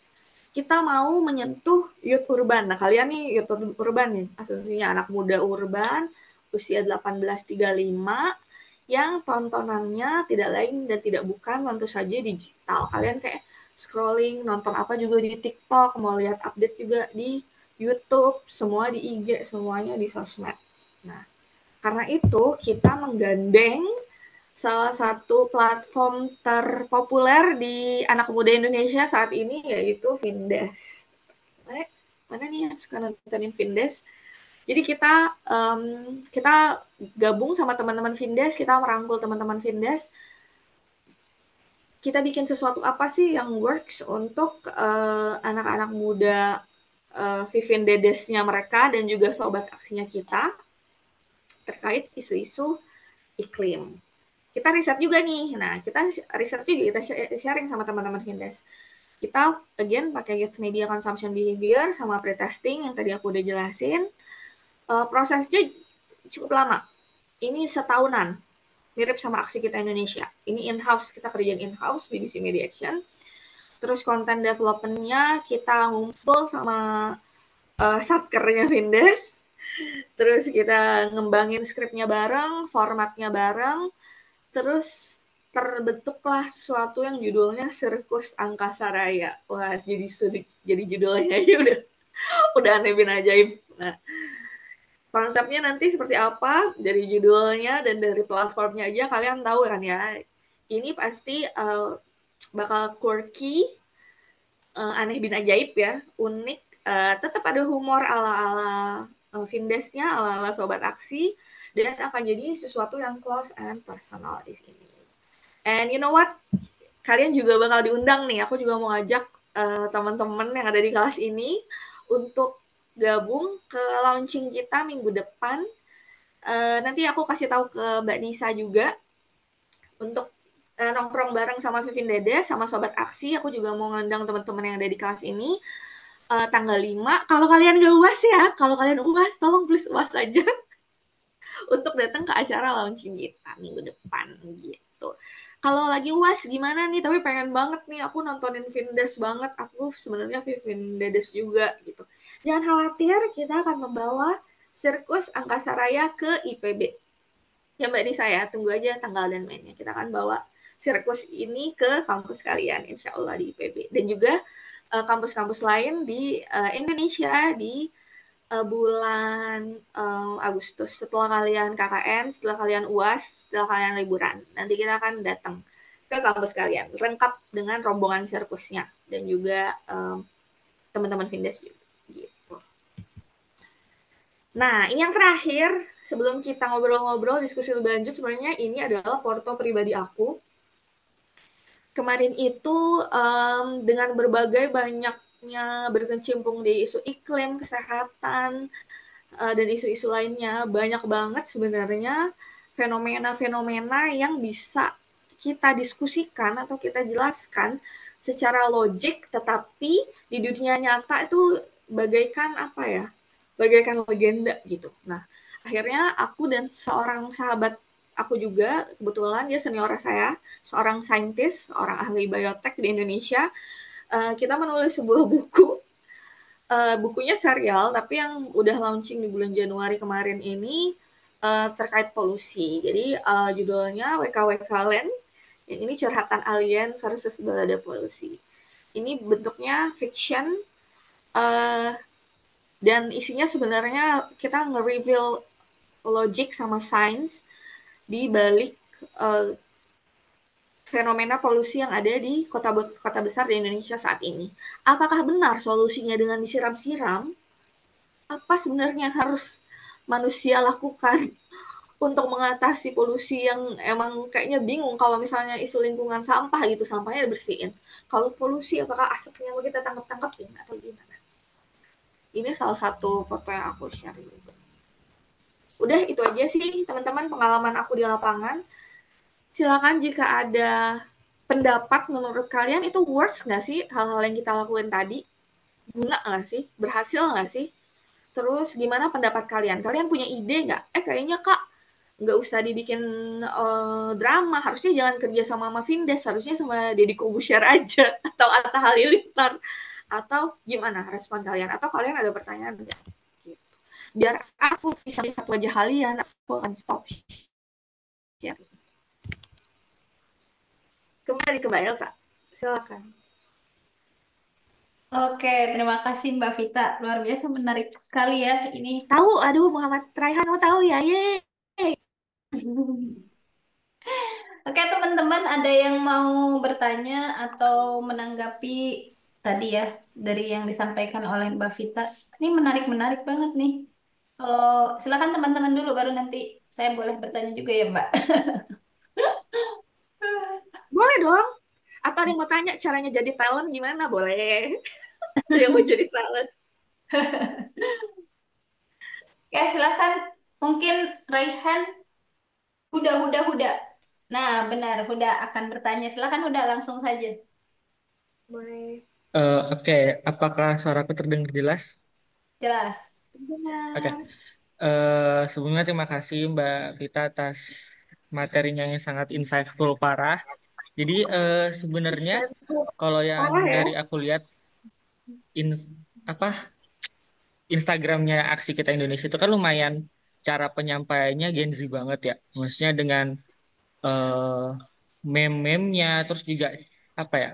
Kita mau menyentuh youth urban. Nah, kalian nih youth urban nih, asumsinya anak muda urban, usia 18-35, yang tontonannya tidak lain dan tidak bukan tentu saja digital. Kalian kayak scrolling, nonton apa juga di TikTok, mau lihat update juga di YouTube, semua di IG, semuanya di sosmed. Nah, karena itu kita menggandeng salah satu platform terpopuler di anak muda Indonesia saat ini, yaitu Findes. Mana nih yang suka nontonin Findes? Jadi kita gabung sama teman-teman Findes, kita merangkul teman-teman Findes. Kita bikin sesuatu apa sih yang works untuk anak-anak muda Vivin Dedesnya mereka dan juga sobat aksinya kita terkait isu-isu iklim. Kita riset juga nih. Nah, kita riset juga, kita sharing sama teman-teman Findes. Kita, again, pakai youth media consumption behavior sama pretesting yang tadi aku udah jelasin. Prosesnya cukup lama. Ini setahunan. Mirip sama aksi kita Indonesia. Ini in-house, kita kerjain in-house, BBC Media Action. Terus konten development-nya kita ngumpul sama satkernya Findes. Terus kita ngembangin skripnya bareng, formatnya bareng. Terus terbentuklah sesuatu yang judulnya Sirkus Angkasa Raya. Wah, jadi judulnya aja udah aneh bin ajaib. Nah, konsepnya nanti seperti apa dari judulnya dan dari platformnya aja kalian tahu kan ya. Ini pasti bakal quirky, aneh bin ajaib ya, unik. Tetap ada humor ala-ala Vindesnya, ala-ala sobat aksi, dan akan jadi sesuatu yang close and personal di sini. And you know what? Kalian juga bakal diundang nih. Aku juga mau ngajak teman-teman yang ada di kelas ini untuk gabung ke launching kita minggu depan. Nanti aku kasih tahu ke Mbak Nisa juga untuk nongkrong bareng sama Vivin Dede, sama Sobat Aksi. Aku juga mau ngundang teman-teman yang ada di kelas ini. Tanggal 5, kalau kalian gak UAS ya, kalau kalian UAS, tolong please UAS aja untuk datang ke acara launching kita minggu depan gitu. Kalau lagi UAS gimana nih, tapi pengen banget nih aku nontonin Vindes banget, aku sebenarnya Vivin Dedes juga gitu. Jangan khawatir, kita akan membawa Sirkus Angkasa Raya ke IPB. Ya Mbak Nisa ya, tunggu aja tanggal dan mainnya. Kita akan bawa sirkus ini ke kampus kalian, insya Allah di IPB. Dan juga kampus-kampus lain di Indonesia di bulan Agustus, setelah kalian KKN, setelah kalian UAS, setelah kalian liburan. Nanti kita akan datang ke kampus kalian, lengkap dengan rombongan sirkusnya dan juga teman-teman Vindes juga. Gitu. Nah, ini yang terakhir, sebelum kita ngobrol-ngobrol, diskusi lebih lanjut, sebenarnya ini adalah porto pribadi aku. Kemarin itu dengan berbagai banyaknya berkecimpung di isu iklim, kesehatan, dan isu-isu lainnya, banyak banget sebenarnya fenomena-fenomena yang bisa kita diskusikan atau kita jelaskan secara logik, tetapi di dunia nyata itu bagaikan apa ya? Bagaikan legenda gitu. Nah, akhirnya aku dan seorang sahabat aku juga, kebetulan dia senior saya, seorang saintis, orang ahli biotek di Indonesia, kita menulis sebuah buku. Bukunya serial, tapi yang udah launching di bulan Januari kemarin ini terkait polusi. Jadi judulnya WKWK Land, yang ini curhatan alien versus balada polusi. Ini bentuknya fiction, dan isinya sebenarnya kita nge-reveal logik sama sains di balik fenomena polusi yang ada di kota besar di Indonesia saat ini. Apakah benar solusinya dengan disiram-siram? Apa sebenarnya harus manusia lakukan untuk mengatasi polusi yang emang kayaknya bingung kalau misalnya isu lingkungan sampah gitu, sampahnya dibersihin. Kalau polusi apakah asapnya mau kita tangkap-tangkapin atau gimana? Ini salah satu foto yang aku share juga. Udah itu aja sih teman-teman pengalaman aku di lapangan. Silakan jika ada pendapat menurut kalian itu works nggak sih hal-hal yang kita lakuin tadi? Guna nggak sih? Berhasil nggak sih? Terus gimana pendapat kalian? Kalian punya ide nggak? Kayaknya Kak nggak usah dibikin drama. Harusnya jangan kerja sama Vindes, harusnya sama Deddy Corbuzier aja atau Atta Halilintar. Atau gimana respon kalian? Atau kalian ada pertanyaan nggak? Gitu. Biar aku bisa lihat wajah kalian, aku akan stop share. Kembali ke Mbak Elsa. Silakan. Oke, terima kasih Mbak Vita. Luar biasa menarik sekali ya ini. Tahu, aduh Muhammad Raihan kamu tahu ya? Yeay. Oke, teman-teman, ada yang mau bertanya atau menanggapi tadi ya dari yang disampaikan oleh Mbak Vita? Ini menarik-menarik banget nih. Kalau silakan teman-teman dulu, baru nanti saya boleh bertanya juga ya, Mbak. Boleh dong. Atau ada yang mau tanya caranya jadi talent gimana? Boleh. Ada yang mau jadi talent. Ya, silakan. Mungkin Raihan, Huda. Nah, benar, Huda akan bertanya. Silakan Huda, langsung saja. Boleh. Oke, apakah suaraku terdengar jelas? Jelas. Oke. Benar. Sebelumnya terima kasih Mbak Vita atas materinya yang sangat insightful parah. Jadi sebenarnya kalau yang Parah ya. dari aku lihat apa Instagramnya Aksi Kita Indonesia itu kan lumayan cara penyampaiannya Gen Z banget ya. Maksudnya dengan eh, meme-memnya terus juga apa ya?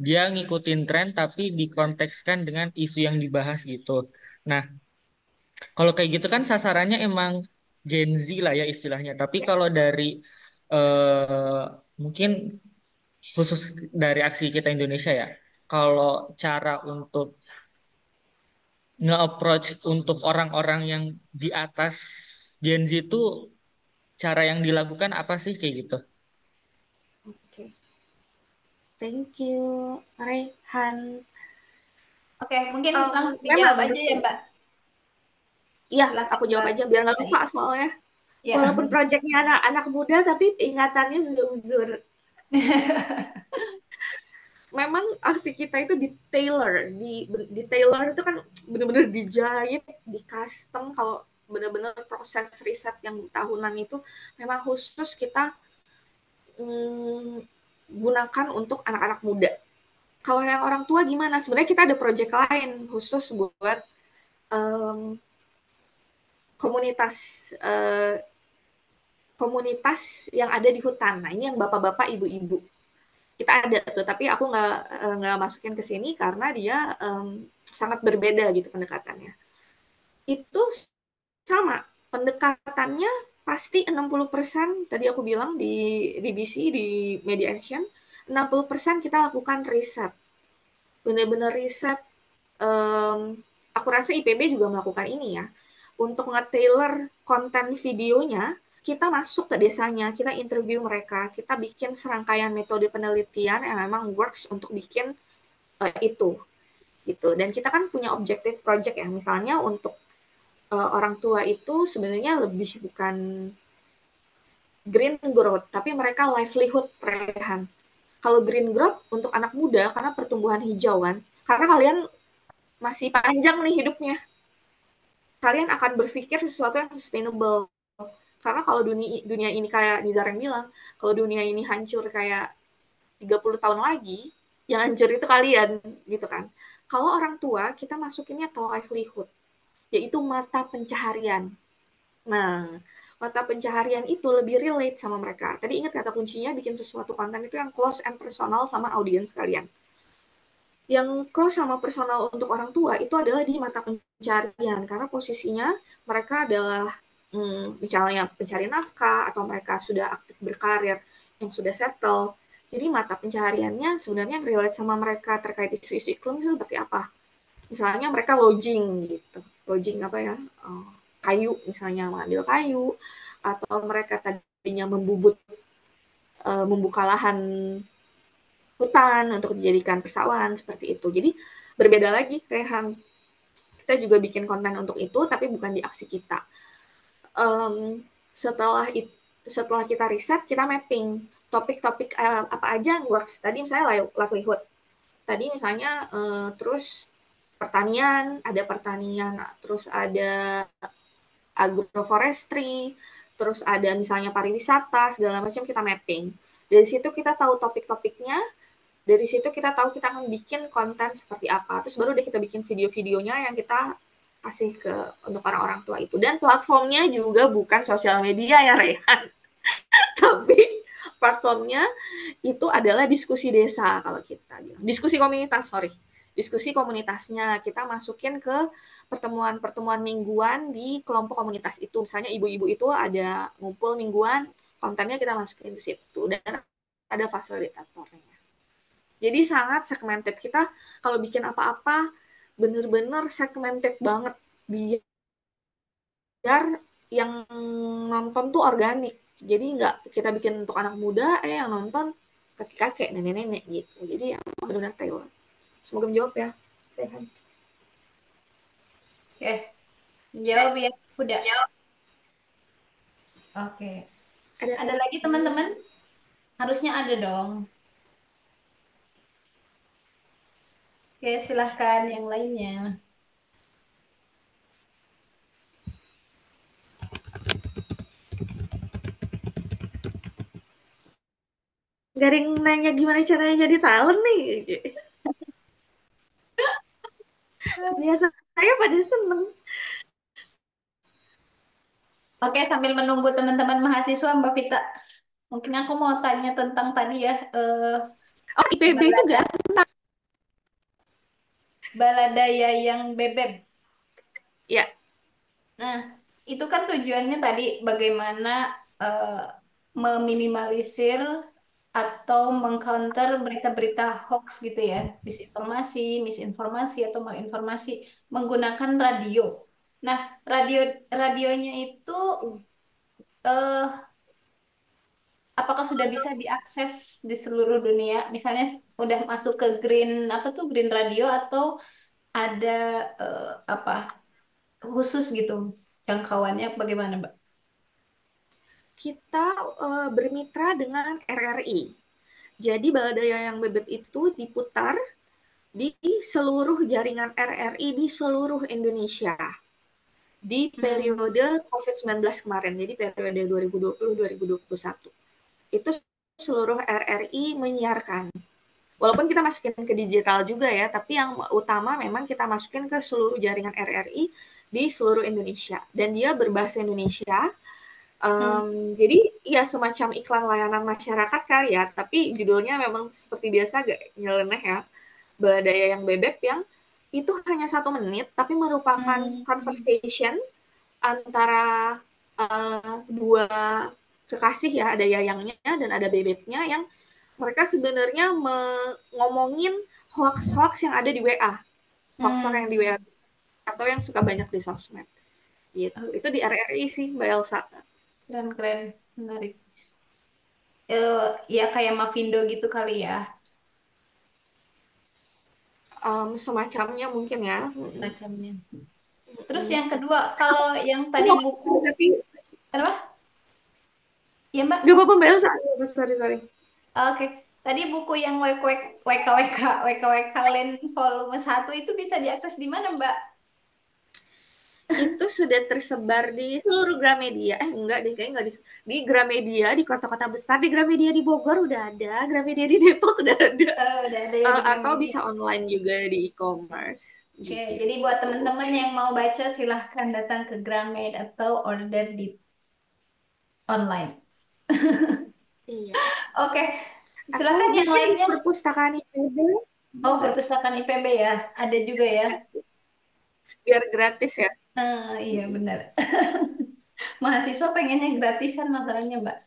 Dia ngikutin tren tapi dikontekskan dengan isu yang dibahas gitu. Nah, kalau kayak gitu kan sasarannya emang Gen Z lah ya istilahnya. Tapi kalau dari eh, mungkin khusus dari Aksi Kita Indonesia ya, kalau cara untuk nge-approach untuk orang-orang yang di atas Gen Z itu cara yang dilakukan apa sih kayak gitu? Oke. Thank you, Raihan. Oke, mungkin langsung Memang dijawab aja ya, betul. Mbak. Iya, Silakan, aku jawab Mbak. aja biar nggak lupa soalnya. Ya. Walaupun proyeknya anak-anak muda, tapi ingatannya sudah uzur. Memang aksi kita itu di tailor itu kan benar-benar dijahit, di custom. Kalau benar-benar proses riset yang tahunan itu memang khusus kita gunakan untuk anak-anak muda. Kalau yang orang tua gimana? Sebenarnya kita ada proyek lain khusus buat komunitas komunitas yang ada di hutan. Nah, ini yang bapak-bapak, ibu-ibu. Kita ada tuh, tapi aku nggak masukin ke sini karena dia sangat berbeda gitu pendekatannya. Itu sama, pendekatannya pasti 60%, tadi aku bilang di BBC, di Media Action, 60% kita lakukan riset. Benar-benar riset, aku rasa IPB juga melakukan ini ya, untuk nge-tailor konten videonya, kita masuk ke desanya, kita interview mereka, kita bikin serangkaian metode penelitian yang memang works untuk bikin itu gitu. Dan kita kan punya objektif project ya, misalnya untuk orang tua itu sebenarnya lebih bukan green growth, tapi mereka livelihood Rehan. Kalau green growth untuk anak muda karena pertumbuhan hijauan, karena kalian masih panjang nih hidupnya, kalian akan berpikir sesuatu yang sustainable. Karena kalau dunia ini kayak Nizar yang bilang, kalau dunia ini hancur kayak 30 tahun lagi, yang hancur itu kalian, gitu kan. Kalau orang tua, kita masukinnya ke livelihood, yaitu mata pencaharian. Nah, mata pencaharian itu lebih relate sama mereka. Tadi ingat kata kuncinya, bikin sesuatu konten itu yang close and personal sama audiens kalian. Yang close sama personal untuk orang tua itu adalah di mata pencaharian, karena posisinya mereka adalah misalnya pencari nafkah atau mereka sudah aktif berkarir yang sudah settle. Jadi mata pencahariannya sebenarnya relate sama mereka terkait isu-isu iklim itu seperti apa. Misalnya mereka lodging gitu, lodging apa ya, kayu misalnya, mengambil kayu, atau mereka tadinya membuka lahan hutan untuk dijadikan persawahan seperti itu. Jadi berbeda lagi, Rehan. Kita juga bikin konten untuk itu, tapi bukan di aksi kita. Um, setelah it, setelah kita riset, kita mapping topik-topik apa aja yang works. Tadi misalnya livelihood. Tadi misalnya terus pertanian, terus ada agroforestry, terus ada misalnya pariwisata, segala macam kita mapping. Dari situ kita tahu topik-topiknya, dari situ kita tahu kita akan bikin konten seperti apa. Terus baru deh kita bikin video-videonya yang kita kasih ke untuk orang-orang tua itu. Dan platformnya juga bukan sosial media ya, Rehan. Tapi platformnya itu adalah diskusi desa kalau kita bilang. Diskusi komunitas, sorry. Diskusi komunitasnya kita masukin ke pertemuan-pertemuan mingguan di kelompok komunitas itu. Misalnya ibu-ibu itu ada ngumpul mingguan, kontennya kita masukin ke situ dan ada fasilitatornya. Jadi sangat segmented. Kita kalau bikin apa-apa bener-bener segmented banget biar yang nonton tuh organik. Jadi nggak kita bikin untuk anak muda, yang nonton kakek-kakek, nenek-nenek gitu. Jadi yang benar-benar tailor. Semoga menjawab ya, Rehan. Oke, jawab ya, udah. Oke. Ada lagi teman-teman? Harusnya ada dong. Oke, silahkan yang lainnya. Garing nanya gimana caranya jadi talent nih. Biasa saya pada seneng. Oke, sambil menunggu teman-teman mahasiswa, Mbak Vita, mungkin aku mau tanya tentang tadi ya, Oh, IPB itu balada, gak? balada yang bebek. Ya, Nah, itu kan tujuannya tadi bagaimana eh, meminimalisir atau mengcounter berita-berita hoax gitu ya, disinformasi, misinformasi atau malinformasi menggunakan radio. Nah, radionya itu eh, apakah sudah bisa diakses di seluruh dunia? Misalnya udah masuk ke green apa tuh green radio atau ada eh, apa khusus gitu jangkauannya bagaimana, Mbak? kita bermitra dengan RRI. Jadi Baladaya yang Bebek itu diputar di seluruh jaringan RRI di seluruh Indonesia di Hmm. periode COVID-19 kemarin, jadi periode 2020-2021. Itu seluruh RRI menyiarkan. Walaupun kita masukin ke digital juga ya, tapi yang utama memang kita masukin ke seluruh jaringan RRI di seluruh Indonesia. Dan dia berbahasa Indonesia. Hmm. Jadi ya semacam iklan layanan masyarakat kali ya, tapi judulnya memang seperti biasa agak nyeleneh ya. Baladaya yang bebek yang itu hanya 1 menit, tapi merupakan Hmm. conversation antara dua kekasih ya, ada yayangnya dan ada bebeknya yang mereka sebenarnya ngomongin hoax-hoax yang ada di WA, hoax-hoax yang di WA Hmm. atau yang suka banyak di sosmed gitu. Itu di RRI sih Mbak Elsa. Keren, menarik. Ya kayak Mavindo gitu kali ya, Semacamnya mungkin ya. macamnya. Terus yang kedua, kalau yang Aku tadi mau buku, tapi apa? Ya Mbak. gak apa-apa Mbak Elsa. Sorry, sorry. Oke, tadi buku yang WKWK Land volume 1 itu bisa diakses di mana, Mbak? Itu sudah tersebar di seluruh Gramedia. Enggak deh, kayaknya enggak di Gramedia, di kota-kota besar. Di Gramedia di Bogor udah ada, Gramedia di Depok udah ada. Udah ada ya di Atau Gramedia. bisa online juga di e-commerce. Oke, jadi buat Gitu. teman-teman yang mau baca silahkan datang ke Gramet atau order di online. Iya. Oke, Atau silahkan yang mungkin di lainnya. perpustakaan IPB Oh, juga. perpustakaan IPB ya, ada juga ya. Biar gratis ya. Iya benar. Mahasiswa pengennya gratisan masalahnya, Mbak.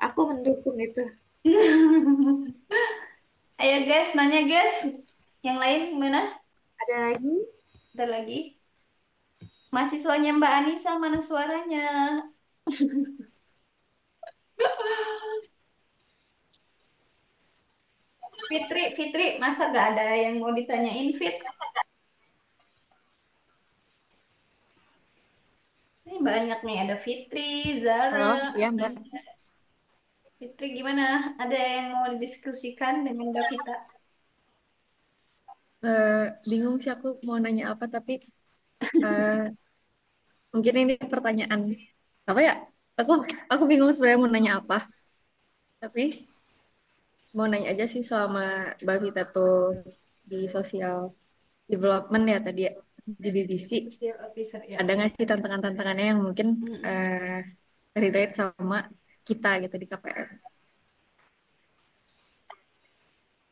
Aku mendukung itu. Ayo guys, nanya guys. Yang lain mana? Ada lagi? Ada lagi. Mahasiswanya Mbak Anissa mana suaranya? Fitri, Fitri, masa gak ada yang mau ditanyain Fit? Ini banyak nih, ada Fitri, Zara. Halo, ya Mbak. Fitri gimana? Ada yang mau didiskusikan dengan Mbak Vita? Bingung sih aku mau nanya apa, tapi eh, mungkin ini pertanyaan apa ya? Aku aku bingung sebenarnya mau nanya apa, tapi mau nanya aja sih selama Mbak Vita tuh di social development ya tadi ya, di BBC. Field officer ya. Ada nggak sih tantangan-tantangannya yang mungkin relate sama kita gitu di KPM?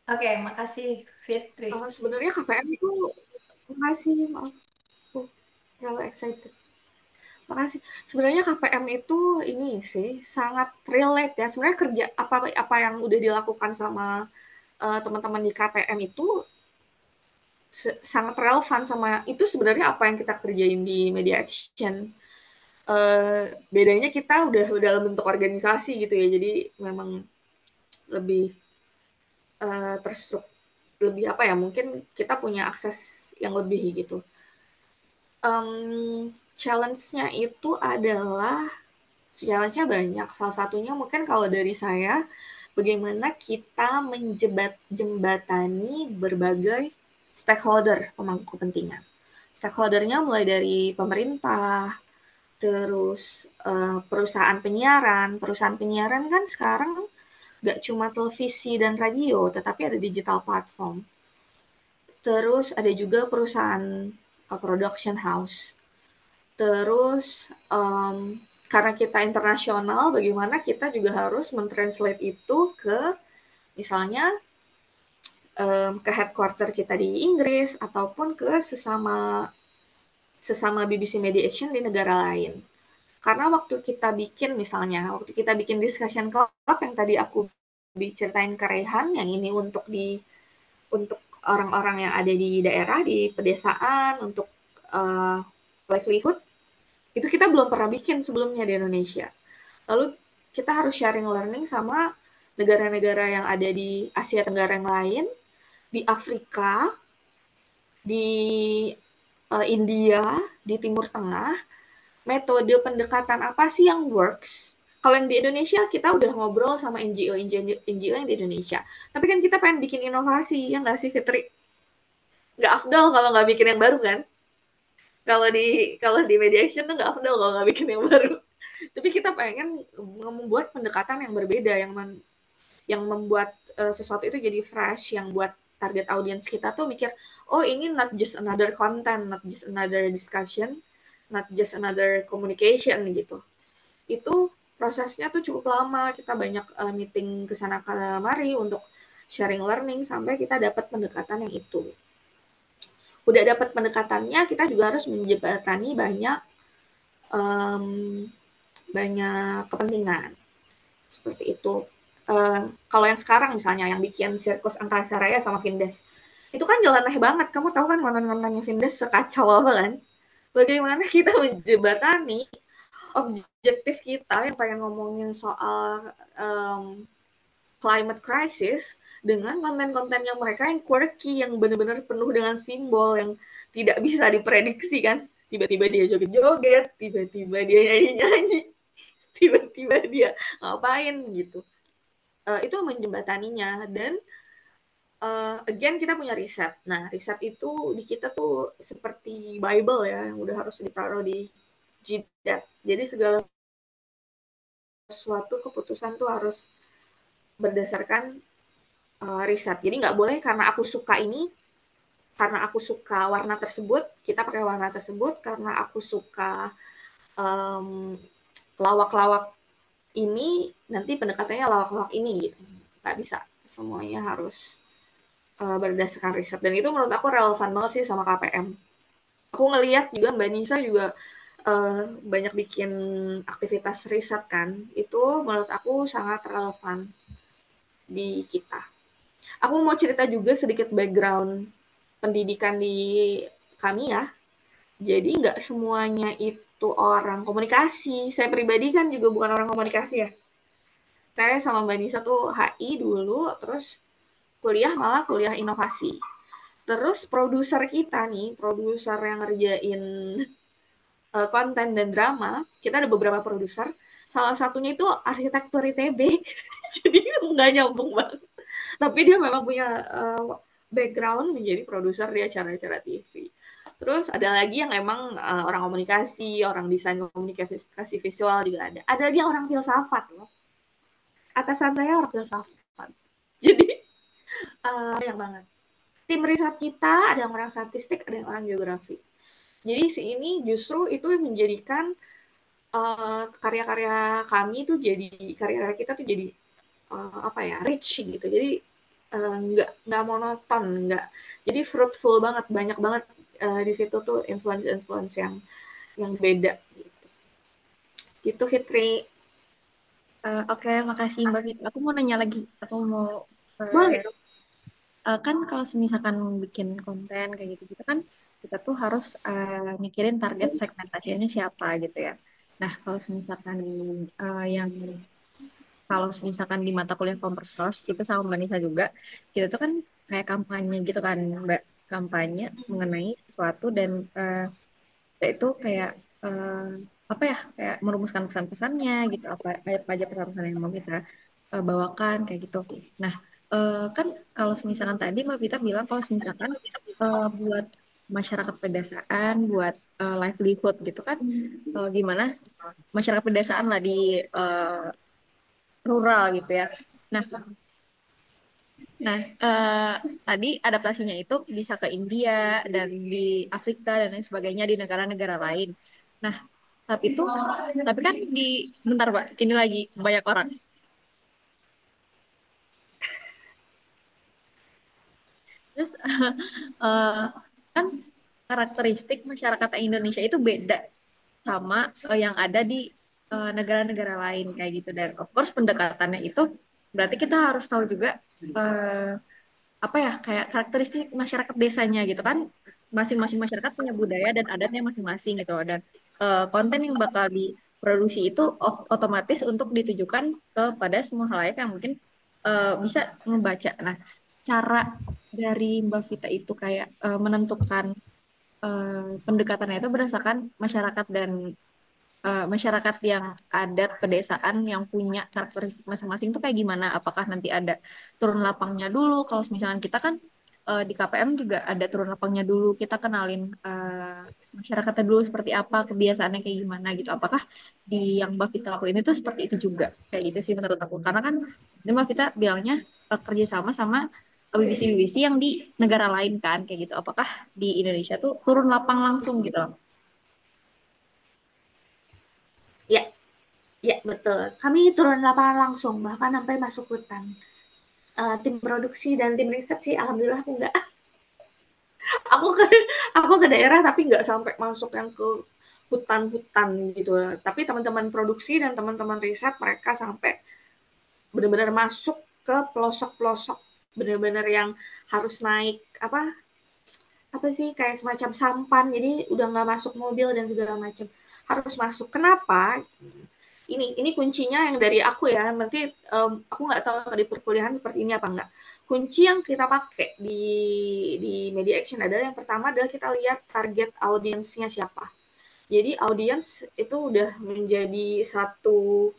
Oke, makasih Fitri. Sebenarnya KPM itu, makasih, maaf, aku terlalu excited. Makasih. Sebenarnya KPM itu ini sih sangat relate ya. Sebenarnya kerja apa yang udah dilakukan sama teman-teman di KPM itu sangat relevan sama itu sebenarnya apa yang kita kerjain di Media Action. Bedanya kita udah dalam bentuk organisasi gitu ya. Jadi memang lebih terstruktur, lebih apa ya? Mungkin kita punya akses yang lebih gitu. Challenge-nya itu adalah challenge-nya banyak. Salah satunya mungkin kalau dari saya, bagaimana kita menjembatani berbagai stakeholder pemangku kepentingan. Stakeholdernya mulai dari pemerintah, terus perusahaan penyiaran. Perusahaan penyiaran kan sekarang nggak cuma televisi dan radio, tetapi ada digital platform. Terus ada juga perusahaan production house. Terus karena kita internasional, bagaimana kita juga harus mentranslate itu ke misalnya ke headquarter kita di Inggris ataupun ke sesama BBC Media Action di negara lain. Karena waktu kita bikin discussion club yang tadi aku ceritain ke Rehan, yang ini untuk orang-orang yang ada di daerah, di pedesaan, untuk livelihood, itu kita belum pernah bikin sebelumnya di Indonesia. Lalu kita harus sharing learning sama negara-negara yang ada di Asia Tenggara yang lain, di Afrika, di India, di Timur Tengah, metode pendekatan apa sih yang works. Kalau yang di Indonesia, kita udah ngobrol sama NGO yang di Indonesia. Tapi kan kita pengen bikin inovasi, ya nggak sih Fitri? Nggak afdal kalau nggak bikin yang baru kan? Kalau di mediation tuh nggak afdal kalau nggak bikin yang baru. Tapi kita pengen membuat pendekatan yang berbeda, yang membuat sesuatu itu jadi fresh, yang buat target audience kita tuh mikir, oh ini not just another content, not just another discussion, not just another communication gitu. Itu prosesnya tuh cukup lama, kita banyak meeting kesana kemari untuk sharing learning sampai kita dapat pendekatan yang itu. Udah dapat pendekatannya, kita juga harus menjembatani banyak kepentingan seperti itu. Kalau yang sekarang misalnya yang bikin Sirkus Angkasa Raya sama Vindes, itu kan nyeleneh banget. Kamu tahu kan konten-kontennya Vindes sekacau apa kan? Bagaimana kita menjembatani objektif kita yang pengen ngomongin soal climate crisis dengan konten-konten yang mereka yang quirky, yang benar-benar penuh dengan simbol yang tidak bisa diprediksi kan. Tiba-tiba dia joget-joget, tiba-tiba dia nyanyi-nyanyi, tiba-tiba dia ngapain gitu. Itu menjembataninya. Dan again kita punya riset. Nah, riset itu di kita tuh seperti Bible ya, yang udah harus ditaruh di jidat. Jadi segala sesuatu keputusan tuh harus berdasarkan riset. Jadi nggak boleh karena aku suka ini, karena aku suka warna tersebut, kita pakai warna tersebut. Karena aku suka lawak-lawak ini, nanti pendekatannya lawak-lawak ini gitu. Nggak bisa, semuanya harus berdasarkan riset. Dan itu menurut aku relevan banget sih sama KPM. Aku ngelihat juga Mbak Nisa juga banyak bikin aktivitas riset kan, itu menurut aku sangat relevan di kita. Aku mau cerita juga sedikit background pendidikan di kami ya. Jadi nggak semuanya itu orang komunikasi. Saya pribadi kan juga bukan orang komunikasi ya. Saya sama Mbak Nisa tuh HI dulu, terus kuliah malah kuliah inovasi. Terus produser kita nih, produser yang ngerjain konten dan drama, kita ada beberapa produser. Salah satunya itu arsitektur ITB, jadi nggak nyambung banget. Tapi dia memang punya background menjadi produser di acara-acara TV. Terus ada lagi yang emang orang komunikasi, orang desain komunikasi visual juga ada. Ada lagi yang orang filsafat loh. Atasan saya orang filsafat. Jadi banyak banget. Tim riset kita ada yang orang statistik, ada yang orang geografi. Jadi si ini justru itu menjadikan karya-karya kami tuh jadi karya-karya kita tuh jadi apa ya rich gitu. Jadi nggak monoton, nggak. Jadi fruitful banget, banyak banget di situ tuh influence yang beda. Gitu Fitri. Oke, makasih Mbak Fit. Aku mau nanya lagi. Aku mau Boleh. kan kalau misalkan bikin konten kayak gitu gitu kan kita tuh harus mikirin target segmentasinya siapa gitu ya. Nah, kalau misalkan yang kalau misalkan di mata kuliah Kompersos itu sama Mbak Nisa juga, kita tuh kan kayak kampanye gitu kan, Mbak. Kampanye mengenai sesuatu dan itu kayak eh, apa ya, kayak merumuskan pesan-pesannya gitu, apa aja pesan-pesan yang mau kita bawakan kayak gitu. Nah, kan kalau misalkan tadi Mbak Vita bilang kalau misalkan buat masyarakat pedesaan, buat livelihood gitu kan, gimana masyarakat pedesaan lah di rural gitu ya. Nah, nah, tadi adaptasinya itu bisa ke India dan di Afrika dan lain sebagainya di negara-negara lain. Nah, tapi kan bentar Pak, ini lagi banyak orang. Terus eh, kan karakteristik masyarakat Indonesia itu beda sama yang ada di negara-negara lain kayak gitu dan of course pendekatannya itu berarti kita harus tahu juga eh, apa ya kayak karakteristik masyarakat desanya gitu kan masing-masing masyarakat punya budaya dan adatnya masing-masing gitu loh. Dan konten yang bakal diproduksi itu otomatis untuk ditujukan kepada semua halayak yang mungkin bisa membaca. Nah, cara dari Mbak Vita itu kayak menentukan pendekatannya itu berdasarkan masyarakat dan masyarakat yang adat pedesaan yang punya karakteristik masing-masing tuh kayak gimana? Apakah nanti ada turun lapangnya dulu? Kalau misalkan kita kan di KPM juga ada turun lapangnya dulu. Kita kenalin masyarakatnya dulu seperti apa, kebiasaannya kayak gimana gitu. Apakah di yang Mbak Vita lakuin itu seperti itu juga? Kayak gitu sih menurut aku. Karena kan ini Mbak Vita bilangnya kerjasama sama BBC-BBC yang di negara lain kan kayak gitu. Apakah di Indonesia tuh turun lapang langsung gitu loh? Ya, ya betul. Kami turun lapangan langsung, bahkan sampai masuk hutan. Tim produksi dan tim riset sih, alhamdulillah aku nggak. aku ke aku ke daerah tapi nggak sampai masuk yang ke hutan-hutan gitu. Tapi teman-teman produksi dan teman-teman riset mereka sampai benar-benar masuk ke pelosok-pelosok, benar-benar yang harus naik apa sih kayak semacam sampan, jadi udah nggak masuk mobil dan segala macam, harus masuk. Kenapa? Ini kuncinya yang dari aku ya, nanti aku nggak tahu di perkuliahan seperti ini apa enggak. Kunci yang kita pakai di media action adalah yang pertama adalah kita lihat target audiensnya siapa. Jadi audiens itu udah menjadi satu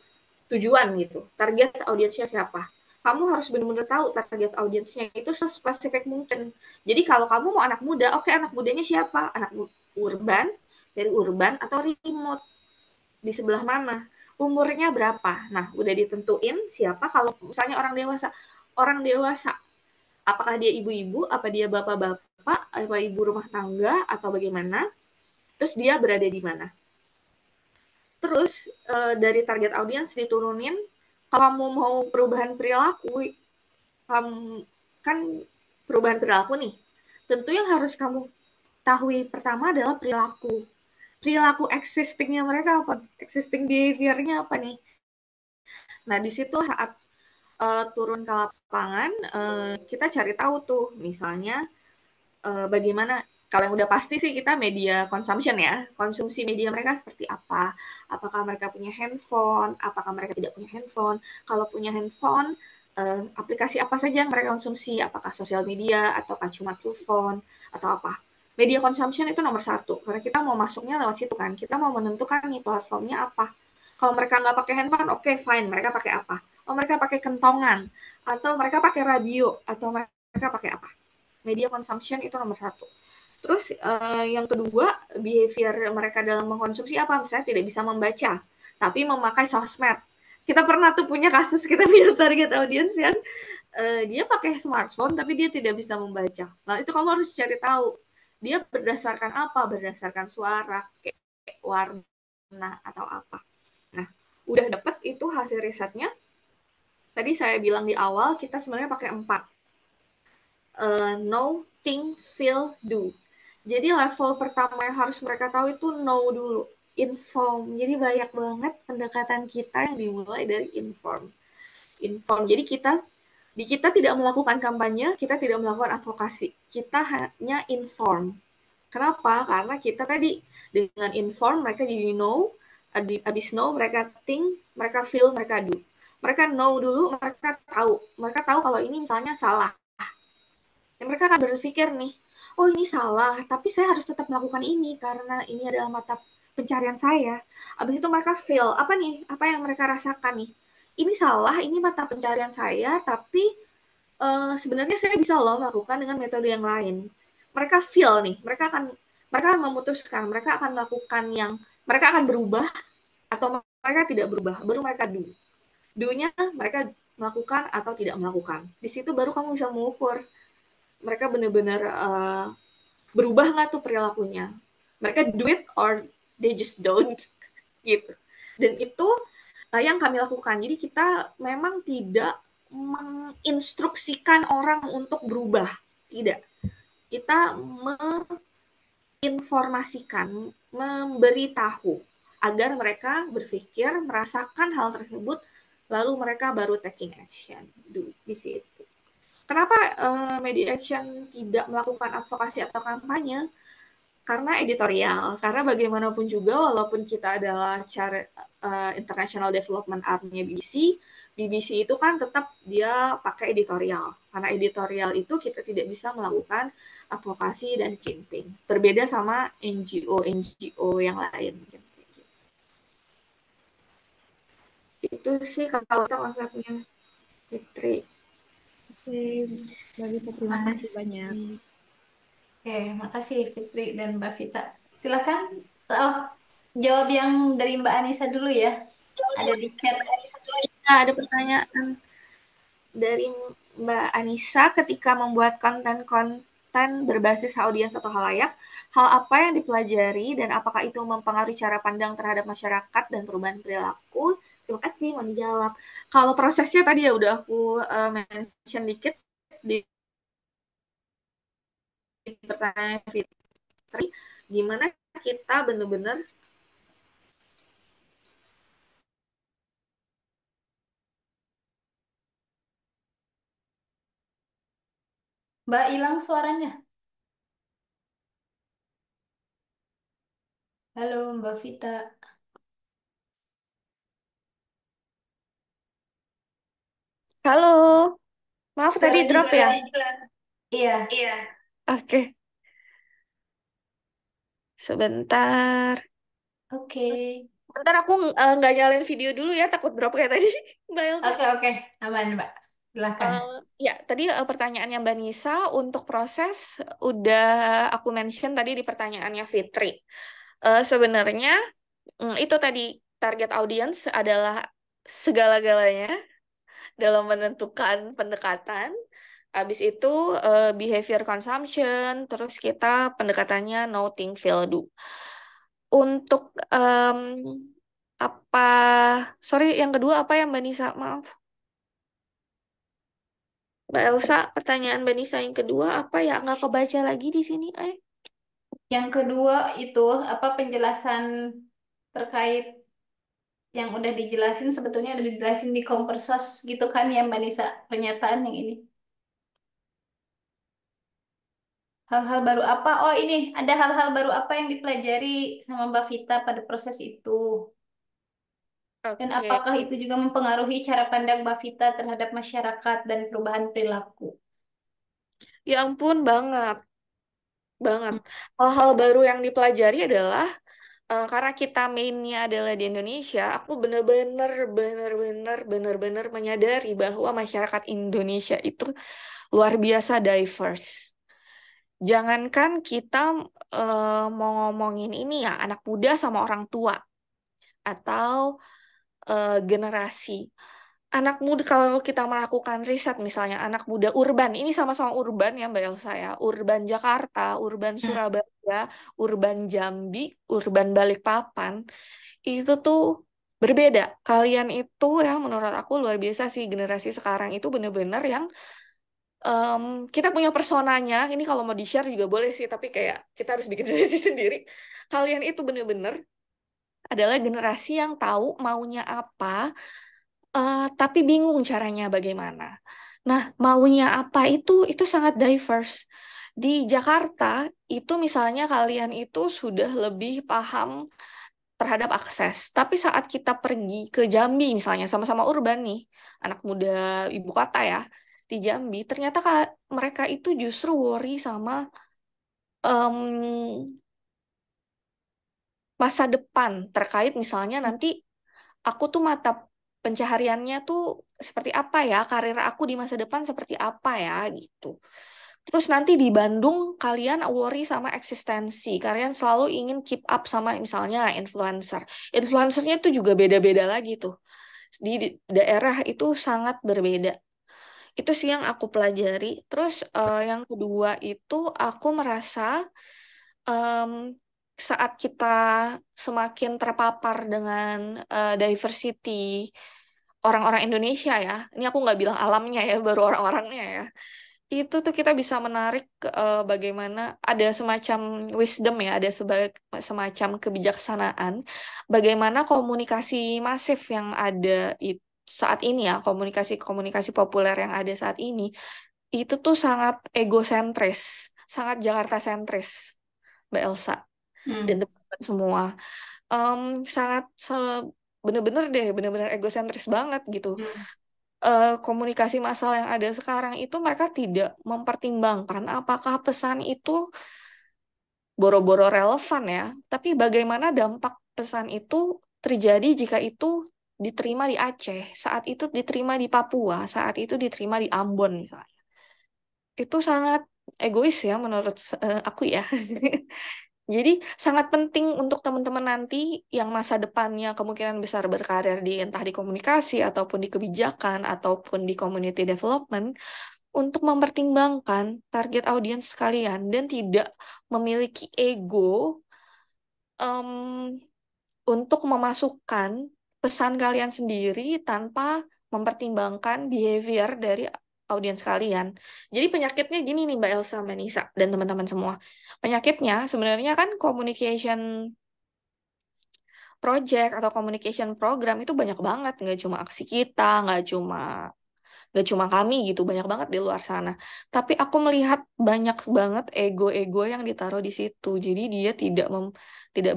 tujuan gitu. Target audiensnya siapa? Kamu harus benar-benar tahu target audiensnya itu sespesifik mungkin. Jadi kalau kamu mau anak muda, oke, anak mudanya siapa? Anak urban, dari urban atau remote, di sebelah mana, umurnya berapa. Nah, udah ditentuin siapa. Kalau misalnya orang dewasa, apakah dia ibu-ibu, apa dia bapak-bapak, apa ibu rumah tangga, atau bagaimana, terus dia berada di mana. Terus dari target audiens diturunin, kalau kamu mau perubahan perilaku, kamu kan perubahan perilaku nih, tentu yang harus kamu ketahui pertama adalah perilaku. Perilaku existingnya mereka apa? Existing behavior-nya apa nih? Nah, di situ saat turun ke lapangan, kita cari tahu tuh, misalnya bagaimana kalau yang udah pasti sih kita media consumption ya, konsumsi media mereka seperti apa, apakah mereka punya handphone, apakah mereka tidak punya handphone, kalau punya handphone, aplikasi apa saja yang mereka konsumsi, apakah sosial media, ataukah cuma telepon, atau apa. Media consumption itu nomor satu, karena kita mau masuknya lewat situ kan, kita mau menentukan nih platformnya apa. Kalau mereka nggak pakai handphone, oke, fine, mereka pakai apa? Oh, mereka pakai kentongan, atau mereka pakai radio, atau mereka pakai apa? Media consumption itu nomor satu. Terus yang kedua, behavior mereka dalam mengkonsumsi apa? Misalnya tidak bisa membaca, tapi memakai sosmed. Kita pernah tuh punya kasus, kita lihat target audience yang dia pakai smartphone tapi dia tidak bisa membaca. Nah, itu kamu harus cari tahu. Dia berdasarkan apa? Berdasarkan suara, kayak warna, atau apa. Nah, udah dapat itu hasil risetnya. Tadi saya bilang di awal, kita sebenarnya pakai 4. Know, think, feel, do. Jadi level pertama yang harus mereka tahu itu know dulu, inform. Jadi banyak banget pendekatan kita yang dimulai dari inform. Inform. Jadi kita tidak melakukan kampanye, kita tidak melakukan advokasi. Kita hanya inform. Kenapa? Karena kita tadi dengan inform mereka jadi know, habis know mereka think, mereka feel, mereka do. Mereka know dulu, mereka tahu kalau ini misalnya salah. Dan mereka akan berpikir nih, oh ini salah, tapi saya harus tetap melakukan ini karena ini adalah mata pencarian saya. Habis itu mereka feel, apa nih? Apa yang mereka rasakan nih? Ini salah, ini mata pencarian saya, tapi sebenarnya saya bisa loh melakukan dengan metode yang lain. Mereka feel nih, mereka akan memutuskan, mereka akan melakukan mereka akan berubah atau mereka tidak berubah, baru mereka do. Do-nya mereka melakukan atau tidak melakukan. Di situ baru kamu bisa mengukur mereka benar-benar berubah nggak tuh perilakunya. Mereka do it or they just don't gitu. Dan itu yang kami lakukan. Jadi kita memang tidak menginstruksikan orang untuk berubah, tidak. Kita menginformasikan, memberitahu agar mereka berpikir, merasakan hal tersebut, lalu mereka baru taking action. Di situ. Kenapa media action tidak melakukan advokasi atau kampanye? Karena editorial. Karena bagaimanapun juga, walaupun kita adalah International Development Arm-nya BBC, BBC itu kan tetap dia pakai editorial. Karena editorial itu kita tidak bisa melakukan advokasi dan campaign. Berbeda sama NGO yang lain. Itu sih kalau konsepnya, Fitri. Oke, Mbak Vita, terima kasih banyak. Oke, makasih Fitri dan Mbak Vita. Silakan jawab yang dari Mbak Anissa dulu ya. Ada di chat. Ada pertanyaan dari Mbak Anissa, ketika membuat konten berbasis audiens atau halayak, hal apa yang dipelajari dan apakah itu mempengaruhi cara pandang terhadap masyarakat dan perubahan perilaku? Terima kasih, mau dijawab. Kalau prosesnya tadi ya udah aku mention dikit di pertanyaan Fitri, gimana kita benar-benar Mbak hilang suaranya. Halo Mbak Vita. Halo, maaf tadi Suaranya drop ya? hilang. Iya. Oke, sebentar. Oke. Bentar aku nggak nyalain video dulu ya, takut drop kayak tadi, Mbak Elsa. Oke. Aman Mbak. Silakan. Ya, tadi pertanyaannya Mbak Nisa untuk proses udah aku mention tadi di pertanyaannya Fitri. Sebenarnya itu tadi target audience adalah segala-galanya dalam menentukan pendekatan. Habis itu behavior consumption, terus kita pendekatannya know, think, feel, do. Untuk apa? Sorry, yang kedua apa ya Mbak Nisa? Maaf. Mbak Elsa, pertanyaan Mbak Nisa yang kedua apa ya? Nggak kebaca lagi di sini, Yang kedua itu apa penjelasan terkait yang udah dijelasin sebetulnya udah dijelasin di Kompersos gitu kan ya Mbak Nisa pernyataan yang ini. Hal-hal baru apa? Oh ini ada hal-hal baru apa yang dipelajari sama Mbak Vita pada proses itu? Dan Oke, apakah itu juga mempengaruhi cara pandang Mbak Vita terhadap masyarakat dan perubahan perilaku? ya ampun banget, banget. Hmm. Hal-hal baru yang dipelajari adalah karena kita mainnya adalah di Indonesia, aku bener-bener menyadari bahwa masyarakat Indonesia itu luar biasa diverse. Jangankan kita mau ngomongin ini ya, anak muda sama orang tua atau generasi. Anak muda, kalau kita melakukan riset misalnya, anak muda urban, ini sama-sama urban ya Mbak Elsa ya, urban Jakarta, urban Hmm. Surabaya, urban Jambi, urban Balikpapan, itu tuh berbeda. Kalian itu ya menurut aku luar biasa sih, generasi sekarang itu bener-bener yang em, kita punya personanya. Ini kalau mau di-share juga boleh sih, tapi kayak kita harus bikin sesi sendiri. Kalian itu bener-bener adalah generasi yang tahu maunya apa, tapi bingung caranya bagaimana. Nah, maunya apa itu sangat diverse. Di Jakarta itu misalnya kalian itu sudah lebih paham terhadap akses. Tapi saat kita pergi ke Jambi misalnya, sama-sama urban nih, anak muda ibu kota ya, di Jambi, ternyata mereka itu justru worry sama em, masa depan terkait misalnya nanti aku tuh mata pencahariannya tuh seperti apa ya, karir aku di masa depan seperti apa ya gitu. Terus nanti di Bandung kalian worry sama eksistensi, kalian selalu ingin keep up sama misalnya influencer. Influencernya tuh juga beda-beda lagi tuh. Di daerah itu sangat berbeda. Itu sih yang aku pelajari. Terus yang kedua itu aku merasa em, saat kita semakin terpapar dengan diversity orang-orang Indonesia ya, ini aku nggak bilang alamnya ya, baru orang-orangnya ya, itu tuh kita bisa menarik bagaimana ada semacam wisdom ya, ada semacam kebijaksanaan, bagaimana komunikasi masif yang ada saat ini ya, komunikasi-komunikasi populer yang ada saat ini, itu tuh sangat egosentris, sangat Jakarta sentris, Mbak Elsa dan Hmm. teman-teman semua. Em, sangat bener-bener deh, bener-bener egosentris banget gitu. Hmm. Komunikasi massal yang ada sekarang itu mereka tidak mempertimbangkan apakah pesan itu boro-boro relevan ya, tapi bagaimana dampak pesan itu terjadi jika itu diterima di Aceh, saat itu diterima di Papua, saat itu diterima di Ambon misalnya. Itu sangat egois ya menurut aku ya. Jadi sangat penting untuk teman-teman nanti yang masa depannya kemungkinan besar berkarir di entah di komunikasi ataupun di kebijakan ataupun di community development untuk mempertimbangkan target audiens kalian dan tidak memiliki ego em, untuk memasukkan pesan kalian sendiri tanpa mempertimbangkan behavior dari audiens kalian. Jadi penyakitnya gini nih Mbak Elsa, Mbak Nisa, dan teman-teman semua. Penyakitnya sebenarnya kan communication project atau communication program itu banyak banget, nggak cuma aksi kita, nggak cuma kami gitu, banyak banget di luar sana. Tapi aku melihat banyak banget ego-ego yang ditaruh di situ. Jadi dia tidak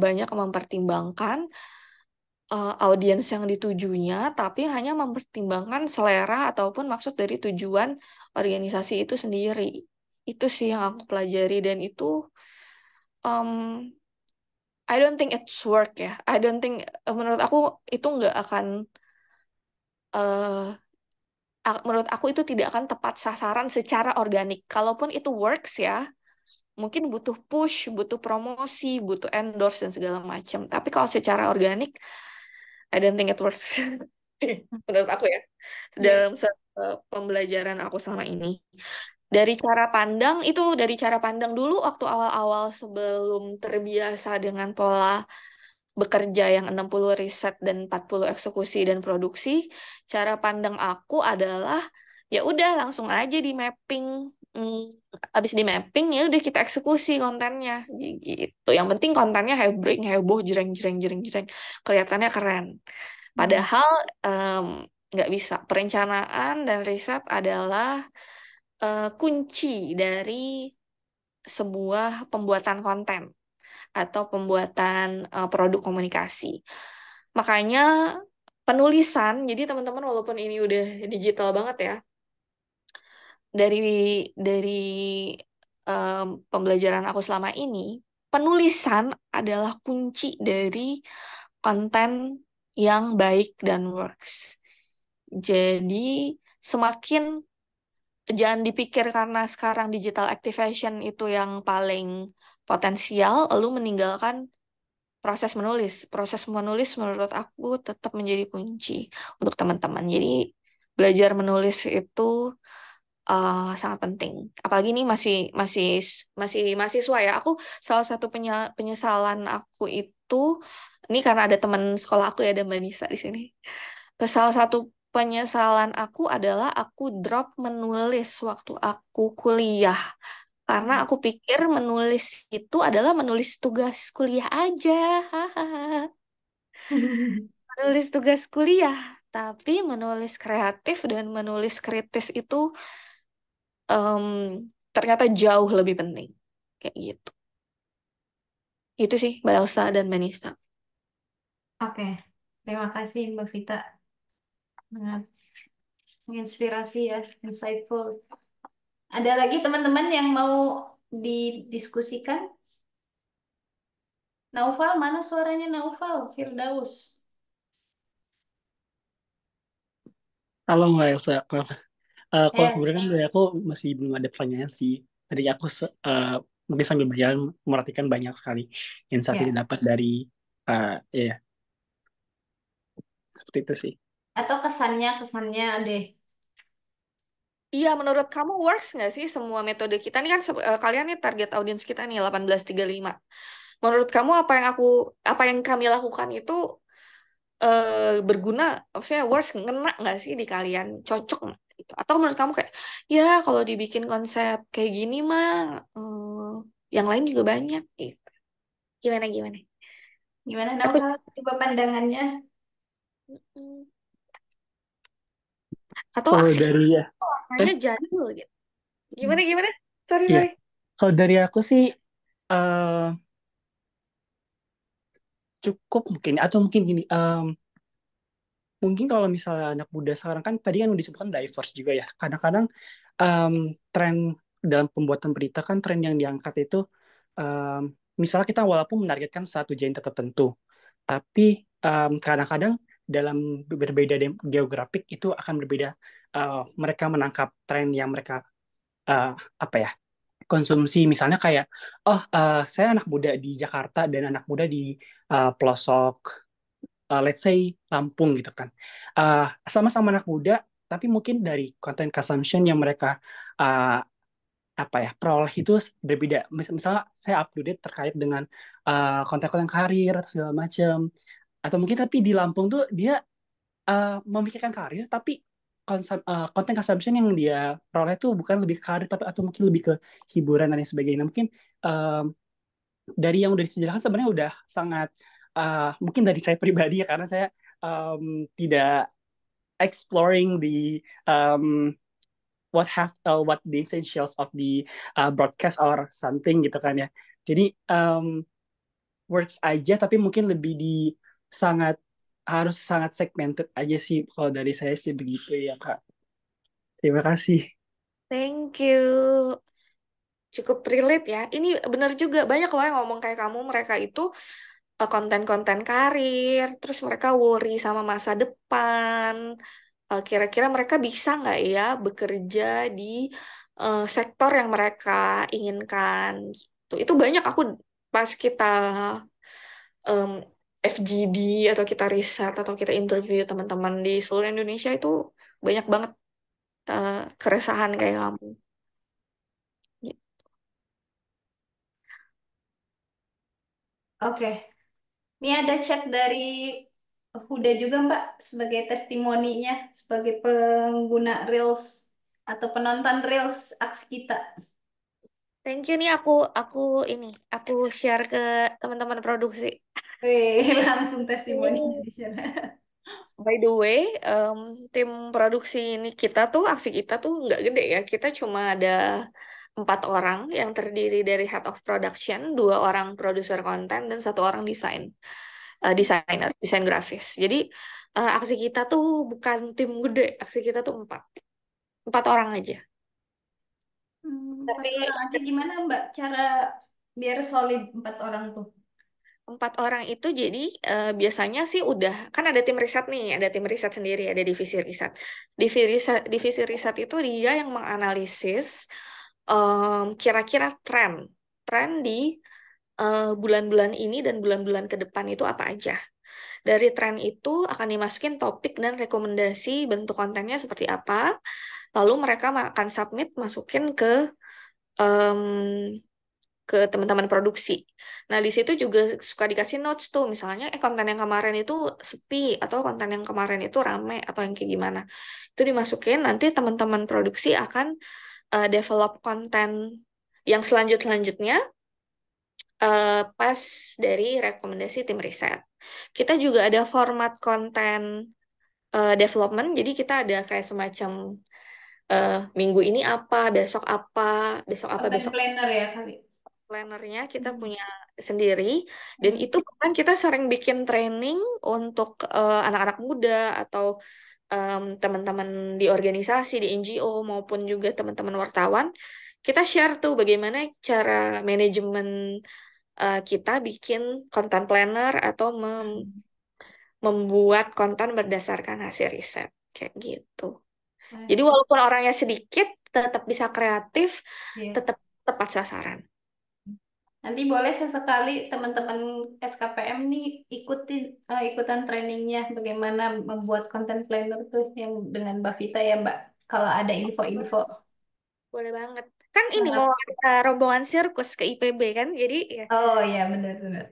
banyak mempertimbangkan audiens yang ditujunya, tapi hanya mempertimbangkan selera ataupun maksud dari tujuan organisasi itu sendiri. Itu sih yang aku pelajari dan itu um, I don't think it's work ya. I don't think menurut aku itu nggak akan eh, menurut aku itu tidak akan tepat sasaran secara organik. Kalaupun itu works ya, mungkin butuh push, butuh promosi, butuh endorse dan segala macam. Tapi kalau secara organik, I don't think it works. Menurut aku ya, Ya. dalam pembelajaran aku selama ini. Dari cara pandang, itu dari cara pandang dulu waktu awal-awal sebelum terbiasa dengan pola bekerja yang 60 riset dan 40 eksekusi dan produksi, cara pandang aku adalah ya udah langsung aja di mapping Habis di mapping ya udah kita eksekusi kontennya gitu. Yang penting kontennya heboh, heboh, jreng jreng jreng jreng, kelihatannya keren. Hmm. Padahal em, nggak bisa. Perencanaan dan riset adalah kunci dari sebuah pembuatan konten atau pembuatan produk komunikasi. Makanya penulisan, jadi teman-teman walaupun ini udah digital banget ya, dari dari pembelajaran aku selama ini, penulisan adalah kunci dari konten yang baik dan works. Jadi semakin jangan dipikir karena sekarang digital activation itu yang paling potensial, lalu meninggalkan proses menulis. Proses menulis menurut aku tetap menjadi kunci untuk teman-teman. Jadi belajar menulis itu sangat penting. Apalagi ini masih masih masih mahasiswa ya. Aku salah satu penyesalan aku itu ini karena ada teman sekolah aku ya, ada Mbak Nisa di sini. Salah satu penyesalan aku adalah aku drop menulis waktu aku kuliah. Karena aku pikir menulis itu adalah menulis tugas kuliah aja. Menulis tugas kuliah. Tapi menulis kreatif dan menulis kritis itu em, ternyata jauh lebih penting. Kayak gitu. Itu sih Mbak Elsa dan Mbak Nisa. Oke, terima kasih Mbak Vita. Sangat menginspirasi ya, insightful. Ada lagi teman-teman yang mau didiskusikan? Naufal, mana suaranya Naufal? Firdaus. Halo Mbak Elsa, kalau Eh, kebetulan kan dari aku masih belum ada pertanyaan sih. Tadi aku mungkin sambil berjalan memperhatikan banyak sekali insight yang ya. didapat dari ya seperti itu sih. Atau kesannya deh. Iya, menurut kamu works nggak sih semua metode kita? Ini kan kalian nih target audiens kita nih 1835. Menurut kamu apa yang kami lakukan itu berguna, maksudnya works ngena nggak sih di kalian? Cocok nggak gitu? Atau menurut kamu kayak ya kalau dibikin konsep kayak gini mah yang lain juga banyak gitu. Gimana gimana? Gimana Aku Naufal? Coba pandangannya. mm, atau Kalau aksi dari ya, warnanya eh jadul gitu. Gimana gimana? Sorry iya, sorry. kalau dari aku sih eh, cukup mungkin atau mungkin gini, mungkin kalau misalnya anak muda sekarang kan tadi kan udah disebutkan diverse juga ya. Kadang-kadang em, tren dalam pembuatan berita kan tren yang diangkat itu em, misalnya kita walaupun menargetkan satu genre tertentu, tapi kadang-kadang dalam berbeda geografik itu akan berbeda. Mereka menangkap tren yang mereka eh, apa ya konsumsi. Misalnya kayak oh saya anak muda di Jakarta dan anak muda di pelosok let's say Lampung gitu kan. Eh, Sama-sama anak muda tapi mungkin dari content consumption yang mereka uh, apa ya peroleh itu berbeda. Misalnya saya up to date terkait dengan konten-konten karir atau segala macam. Atau mungkin tapi di Lampung tuh dia memikirkan karir tapi konten consumption yang dia peroleh tuh bukan lebih ke karir tapi atau mungkin lebih ke hiburan dan lain sebagainya. Mungkin um, dari yang udah disejarahkan sebenarnya udah sangat mungkin dari saya pribadi ya karena saya tidak exploring the what the essentials of the broadcast or something gitu kan ya. Jadi works aja tapi mungkin lebih di sangat harus sangat segmented aja sih kalau dari saya sih begitu ya Kak. Terima kasih. Thank you. Cukup relate ya. Ini benar juga banyak loh yang ngomong kayak kamu. Mereka itu konten-konten karir, terus mereka worry sama masa depan. Kira-kira mereka bisa nggak ya bekerja di sektor yang mereka inginkan gitu. Itu banyak aku pas kita em, FGD atau kita riset atau kita interview teman-teman di seluruh Indonesia itu banyak banget keresahan kayak kamu. Oke. Ini ada chat dari Huda juga Mbak sebagai testimoninya sebagai pengguna Reels. atau penonton Reels aksi kita. Thank you nih aku share ke teman-teman produksi. Wih, langsung testimoninya Hmm. di sana. By the way, tim produksi ini aksi kita tuh nggak gede ya. Kita cuma ada 4 orang yang terdiri dari head of production, 2 orang produser konten, dan 1 orang desainer, desain grafis. Jadi aksi kita tuh bukan tim gede, aksi kita tuh 4 orang aja. Empat Tapi orang aja gimana Mbak cara biar solid 4 orang tuh? 4 orang itu jadi biasanya sih udah kan ada tim riset nih, ada tim riset sendiri, ada divisi riset. Divisi riset itu dia yang menganalisis kira-kira tren di bulan-bulan ini dan bulan-bulan ke depan itu apa aja. Dari tren itu akan dimasukin topik dan rekomendasi bentuk kontennya seperti apa. Lalu mereka akan submit masukin em, ke teman-teman produksi. Nah, di situ juga suka dikasih notes tuh, misalnya konten yang kemarin itu sepi atau konten yang kemarin itu rame atau yang kayak gimana. Itu dimasukin, nanti teman-teman produksi akan develop konten yang selanjutnya pas dari rekomendasi tim riset. Kita juga ada format konten development, jadi kita ada kayak semacam minggu ini apa, besok apa, Content besok planner ya kali. plannernya kita Hmm. punya sendiri, dan Hmm. itu kan kita sering bikin training untuk anak-anak muda atau teman-teman di organisasi, di NGO maupun juga teman-teman wartawan. Kita share tuh bagaimana cara manajemen kita bikin content planner atau membuat konten berdasarkan hasil riset kayak gitu. Jadi Oke. walaupun orangnya sedikit, tetap bisa kreatif, Iya. tetap tepat sasaran. Nanti boleh sesekali teman-teman SKPM nih ikutan trainingnya bagaimana membuat content planner tuh yang dengan Mbak Vita ya Mbak. Kalau ada info-info Boleh banget. Kan ini mau sangat. ada rombongan sirkus ke IPB kan, jadi ya Oh ya benar-benar.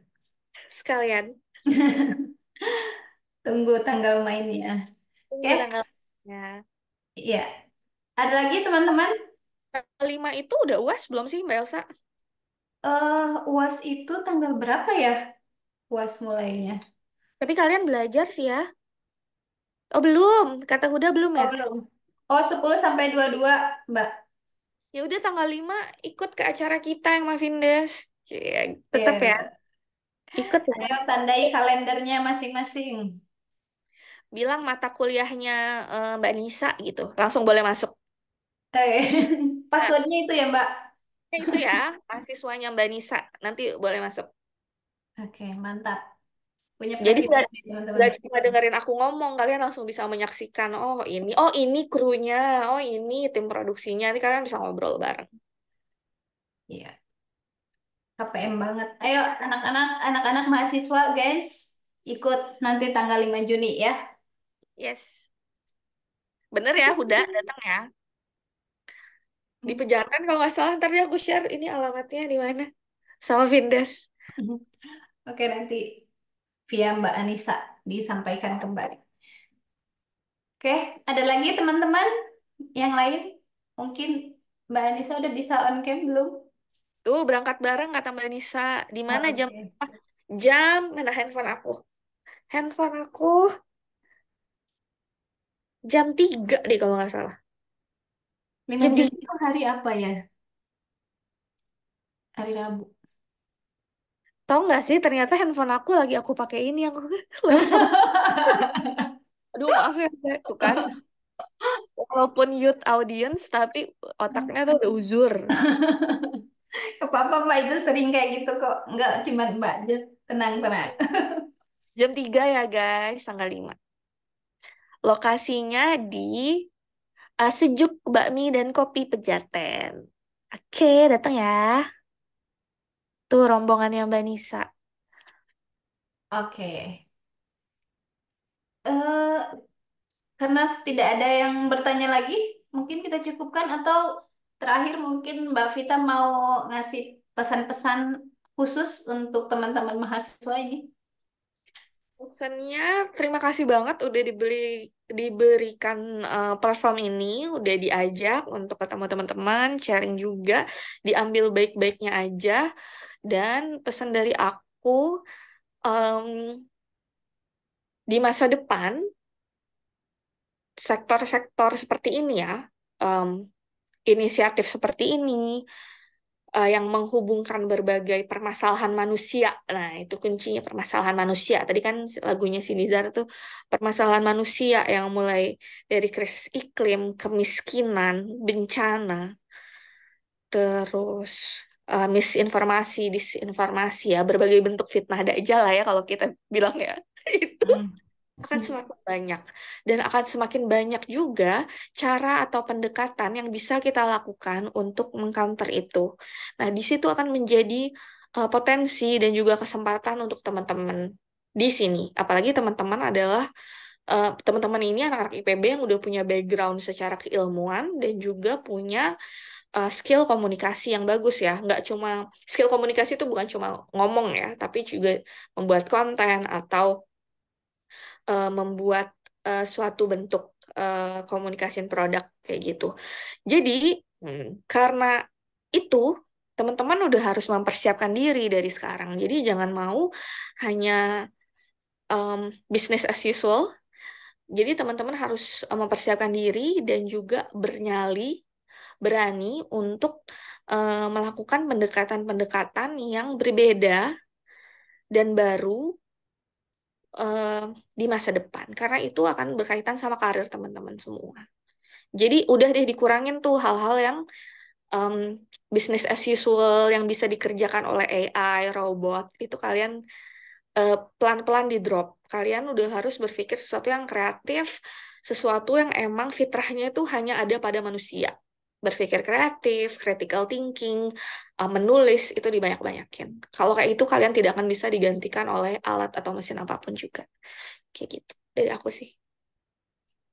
sekalian Tunggu tanggal mainnya. Oke, tunggu tanggalnya. iya. Ada lagi teman-teman? Lima itu udah UAS belum sih Mbak Elsa? UAS itu tanggal berapa ya? UAS mulainya. Tapi kalian belajar sih ya. Oh belum, kata Huda belum Oh ya? belum. Oh 10 sampai 22 Mbak. Ya udah tanggal 5 ikut ke acara kita yang Mavindes. Cie, tetap Iya, ya, Mbak. ikut ya. Ayo tandai kalendernya masing-masing. Bilang mata kuliahnya Mbak Nisa gitu. Langsung boleh masuk. Nah, Passwordnya itu ya Mbak. itu ya, mahasiswanya Mbak Nisa. Nanti boleh masuk. Oke, mantap. Punya Jadi privilege nih teman-teman. nggak cuma dengerin aku ngomong, kalian langsung bisa menyaksikan, oh ini krunya, oh ini tim produksinya, nanti kalian bisa ngobrol bareng. Iya, KPM banget. Ayo anak-anak mahasiswa guys, ikut nanti tanggal 5 Juni ya. Yes, bener ya, Huda datang ya. Di Pejaten kalau nggak salah, ntar deh aku share ini alamatnya di mana. Sama Vindes. Oke, nanti via Mbak Anissa disampaikan kembali. Oke, ada lagi teman-teman yang lain? Mungkin Mbak Anissa udah bisa on cam belum? Tuh berangkat bareng kata Mbak Nisa. Di mana jam? Oke. Ah, jam mana handphone aku? Handphone aku jam 3 deh kalau nggak salah. 5 Jam Juni 3. itu hari apa ya? Hari Rabu. Tahu nggak sih, ternyata handphone aku lagi aku pakai ini yang lagi aku. Aduh maaf ya, tuh kan. Walaupun youth audience, tapi otaknya tuh udah uzur. Apa-apa Mbak itu sering kayak gitu kok. Nggak cuma Mbak aja. Tenang, tenang. Jam 3 ya guys, tanggal 5. Lokasinya di Sejuk Bakmi dan Kopi Pejaten. Oke, datang ya. Tuh rombongannya Mbak Nisa. Oke. eh Karena tidak ada yang bertanya lagi, mungkin kita cukupkan atau terakhir mungkin Mbak Vita mau ngasih pesan-pesan khusus untuk teman-teman mahasiswa ini. Pesannya terima kasih banget udah diberikan platform ini, udah diajak untuk ketemu teman-teman, sharing juga, diambil baik-baiknya aja. Dan pesan dari aku, em, di masa depan sektor-sektor seperti ini ya, em, inisiatif seperti ini yang menghubungkan berbagai permasalahan manusia. Nah, itu kuncinya permasalahan manusia. Tadi kan lagunya si Nizar tuh permasalahan manusia yang mulai dari krisis iklim, kemiskinan, bencana, terus misinformasi, disinformasi ya, berbagai bentuk fitnah dajjal lah ya kalau kita bilang ya. Itu akan semakin banyak dan akan semakin banyak juga cara atau pendekatan yang bisa kita lakukan untuk mengcounter itu. Nah, di situ akan menjadi potensi dan juga kesempatan untuk teman-teman di sini. Apalagi teman-teman adalah teman-teman ini anak-anak IPB yang udah punya background secara keilmuan dan juga punya skill komunikasi yang bagus ya. Nggak cuma skill komunikasi itu bukan cuma ngomong ya, tapi juga membuat konten atau membuat suatu bentuk komunikasi produk kayak gitu. Jadi, karena itu teman-teman udah harus mempersiapkan diri dari sekarang. Jadi jangan mau hanya business as usual. Jadi teman-teman harus mempersiapkan diri dan juga berani untuk melakukan pendekatan-pendekatan yang berbeda dan baru di masa depan karena itu akan berkaitan sama karir teman-teman semua. Jadi udah deh dikurangin tuh hal-hal yang um, business as usual yang bisa dikerjakan oleh AI, robot itu kalian pelan-pelan di drop. Kalian udah harus berpikir sesuatu yang kreatif, sesuatu yang emang fitrahnya itu hanya ada pada manusia. Berpikir kreatif, critical thinking, menulis itu dibanyak-banyakin. Kalau kayak itu kalian tidak akan bisa digantikan oleh alat atau mesin apapun juga. Kayak gitu. Dari aku sih.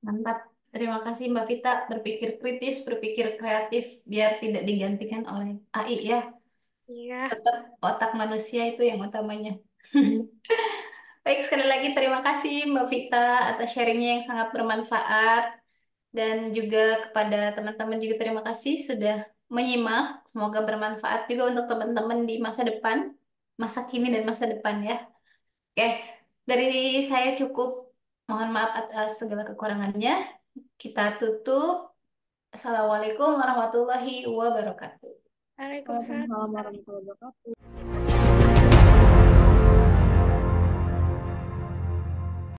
Mantap. Terima kasih Mbak Vita. Berpikir kritis, berpikir kreatif, biar tidak digantikan oleh AI ya. Iya. Tetap otak manusia itu yang utamanya. Baik, sekali lagi terima kasih Mbak Vita atas sharingnya yang sangat bermanfaat. Dan juga kepada teman-teman juga terima kasih sudah menyimak. Semoga bermanfaat juga untuk teman-teman di masa depan, masa kini dan masa depan ya. Oke, dari saya cukup. Mohon maaf atas segala kekurangannya. Kita tutup. Assalamualaikum warahmatullahi wabarakatuh. Waalaikumsalam. Waalaikumsalam warahmatullahi wabarakatuh.